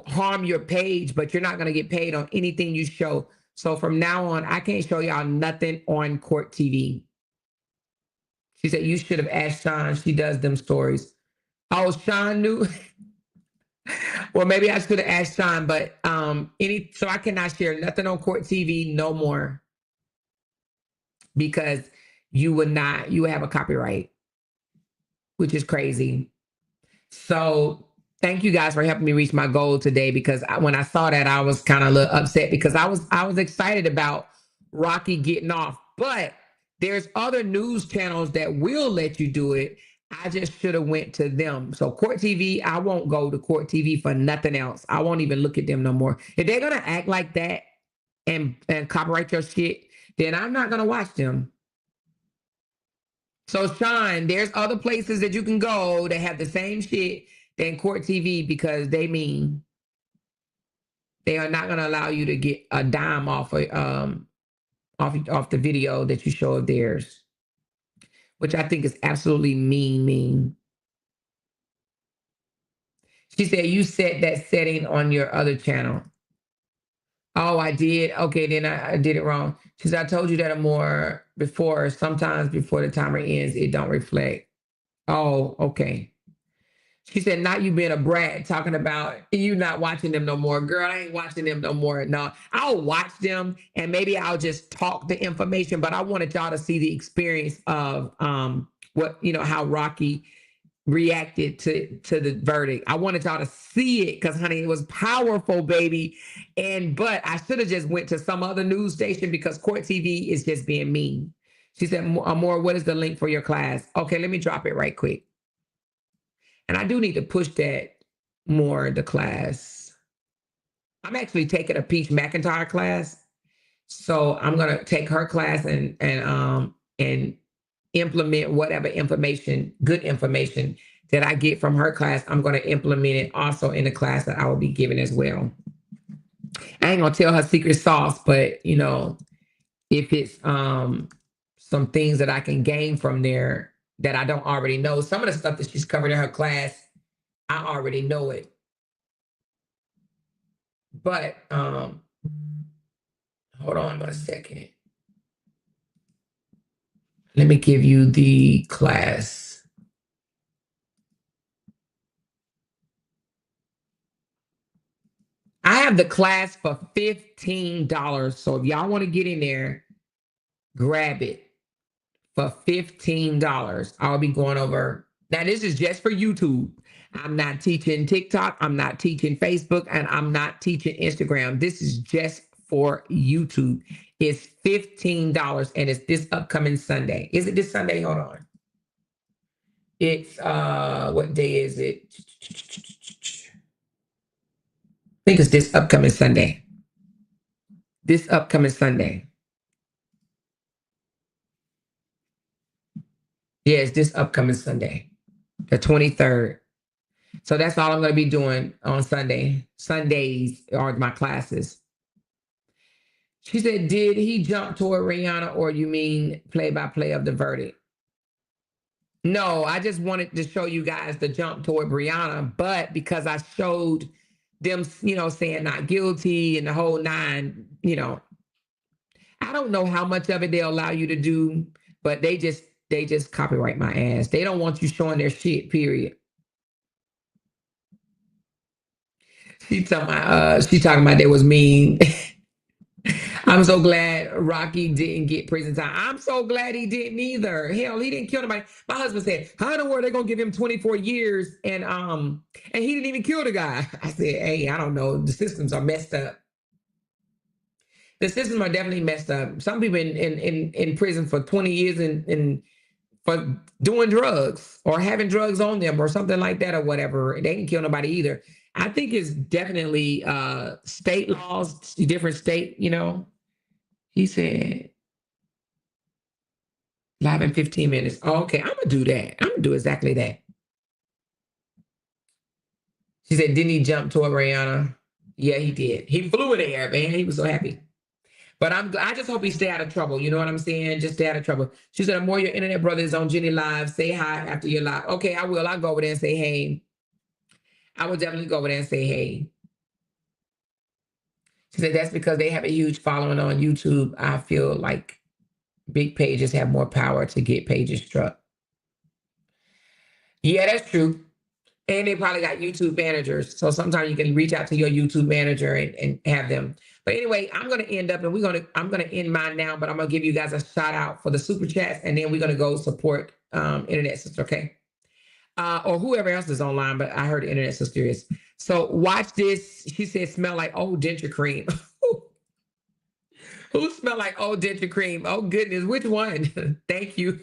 S2: harm your page, but you're not gonna get paid on anything you show. So from now on, I can't show y'all nothing on Court TV. She said you should have asked Sean. She does them stories. Oh, Sean knew. Well, maybe I should have asked Sean, but so I cannot share nothing on Court TV no more because you would have a copyright, which is crazy. So thank you guys for helping me reach my goal today because when I saw that, I was kind of a little upset because I was excited about Rocky getting off, but there's other news channels that will let you do it. I just should have went to them. So Court TV, I won't go to Court TV for nothing else. I won't even look at them no more. If they're gonna act like that and copyright your shit, then I'm not gonna watch them. So Sean, there's other places that you can go that have the same shit than Court TV because they are not gonna allow you to get a dime off the video that you show of theirs, which I think is absolutely mean. She said you set that setting on your other channel. Oh, I did. Okay, then I did it wrong. She said, I told you that I'm more before, sometimes before the timer ends, it don't reflect. Oh, okay. She said, not you being a brat, talking about you not watching them no more. Girl, I ain't watching them no more. No, I'll watch them and maybe I'll just talk the information, but I wanted y'all to see the experience of what, how Rocky reacted to the verdict. I wanted y'all to see it because honey, it was powerful, baby. But I should have just went to some other news station because Court TV is just being mean. She said, Amor, what is the link for your class? Okay, let me drop it right quick. And I do need to push that more, the class. I'm actually taking a Peach McIntyre class. So I'm gonna take her class and implement whatever information, good information that I get from her class. I'm gonna implement it also in the class that I will be giving as well. I ain't gonna tell her secret sauce, but if it's some things that I can gain from there that I don't already know. Some of the stuff that she's covered in her class, I already know it. But hold on a second. Let me give you the class. I have the class for $15. So if y'all want to get in there, grab it for $15. I'll be going over. Now, this is just for YouTube. I'm not teaching TikTok. I'm not teaching Facebook. And I'm not teaching Instagram. This is just for YouTube. It's $15 and it's this upcoming Sunday. Is it this Sunday? Hold on. It's what day is it? I think it's this upcoming Sunday. This upcoming Sunday. Yeah, it's this upcoming Sunday, the 23rd. So that's all I'm going to be doing on Sunday. Sundays are my classes. She said, did he jump toward Rihanna or you mean play-by-play of the verdict? No, I just wanted to show you guys the jump toward Brianna, but because I showed them, saying not guilty and the whole nine, I don't know how much of it they'll allow you to do, but they just copyright my ass. They don't want you showing their shit, period. She talking about they was mean. I'm so glad Rocky didn't get prison time. I'm so glad he didn't either. Hell, he didn't kill nobody. My husband said, how in the world they gonna give him 24 years and he didn't even kill the guy? I said, hey, I don't know. The systems are messed up. The systems are definitely messed up. Some people in prison for 20 years and for doing drugs or having drugs on them or something like that or whatever. They didn't kill nobody either. I think it's definitely state laws, different state, He said, live in 15 minutes. Oh, okay, I'm going to do that. I'm going to do exactly that. She said, didn't he jump toward Rihanna? Yeah, he did. He flew in the air, man. He was so happy. But I just hope he stay out of trouble. You know what I'm saying? Just stay out of trouble. She said, more your internet brother is on Jenny Live. Say hi after your live. Okay, I will. I'll go over there and say hey. I will definitely go over there and say hey. She said, that's because they have a huge following on YouTube. I feel like big pages have more power to get pages struck. Yeah, that's true. And they probably got YouTube managers. So sometimes you can reach out to your YouTube manager and have them. But anyway, I'm going to end up and I'm going to end mine now, but I'm going to give you guys a shout out for the super chats. And then we're going to go support Internet Sister, okay? Or whoever else is online, but I heard Internet Sister is. So watch this. She said, smell like old denture cream. Who smell like old denture cream? Oh, goodness. Which one? Thank you.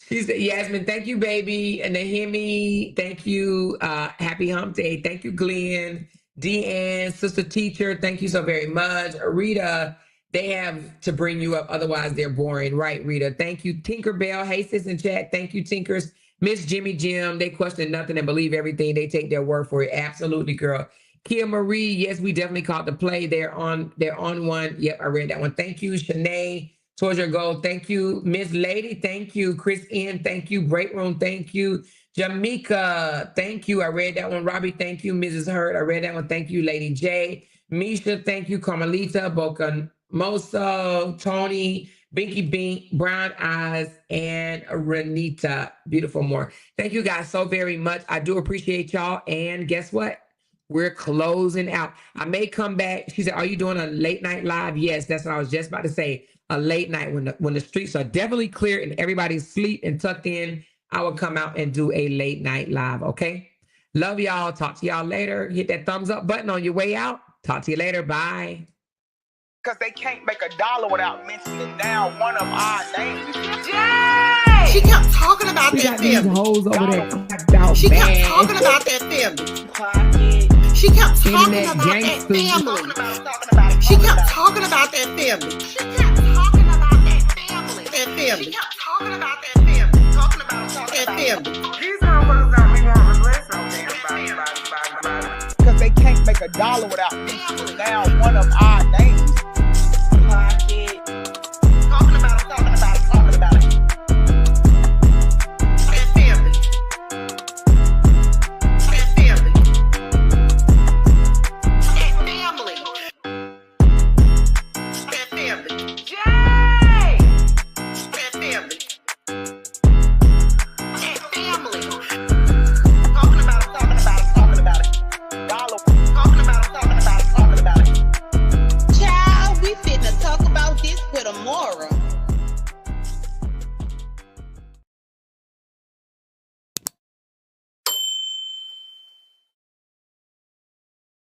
S2: She said, Yasmin, thank you, baby. And Nahimi, thank you. Happy hump day. Thank you, Glenn. Deanne, sister teacher, thank you so very much. Rita, they have to bring you up. Otherwise, they're boring. Right, Rita? Thank you. Tinkerbell. Hey, sis in chat. Thank you, Tinkers. Miss Jimmy Jim, they question nothing and believe everything. They take their word for it. Absolutely, girl. Kia Marie, yes, we definitely caught the play. They're on one. Yep, I read that one. Thank you, Shanae. Towards your goal. Thank you, Miss Lady. Thank you, Chris N. Thank you, Break Room. Thank you, Jamaica. Thank you. I read that one. Robbie. Thank you, Mrs. Hurd. I read that one. Thank you, Lady J. Misha, thank you. Carmelita, Boca Mosa, Tony, Binky Bink, Brown Eyes, and Renita. Beautiful more. Thank you guys so very much. I do appreciate y'all. And guess what? We're closing out. I may come back. She said, "Are you doing a late night live?" Yes, that's what I was just about to say. A late night when the streets are definitely clear and everybody's asleep and tucked in. I will come out and do a late night live. Okay. Love y'all. Talk to y'all later. Hit that thumbs up button on your way out. Talk to you later. Bye.
S3: Because they can't make $1 without mentioning down one of our names.
S4: Yay! She kept talking about
S2: We
S4: that
S2: got these
S4: family.
S2: hoes over there. Packed out,
S4: She kept
S2: man.
S4: talking about that family. She kept talking
S2: Internet
S4: about that
S2: gangsters.
S4: family. She kept talking about that family. She kept talking about that family. That family. She kept talking about that family. Talking about that family.
S3: These motherfuckers don't be wanting to listen. Because they can't make $1 without mentioning down one of our names.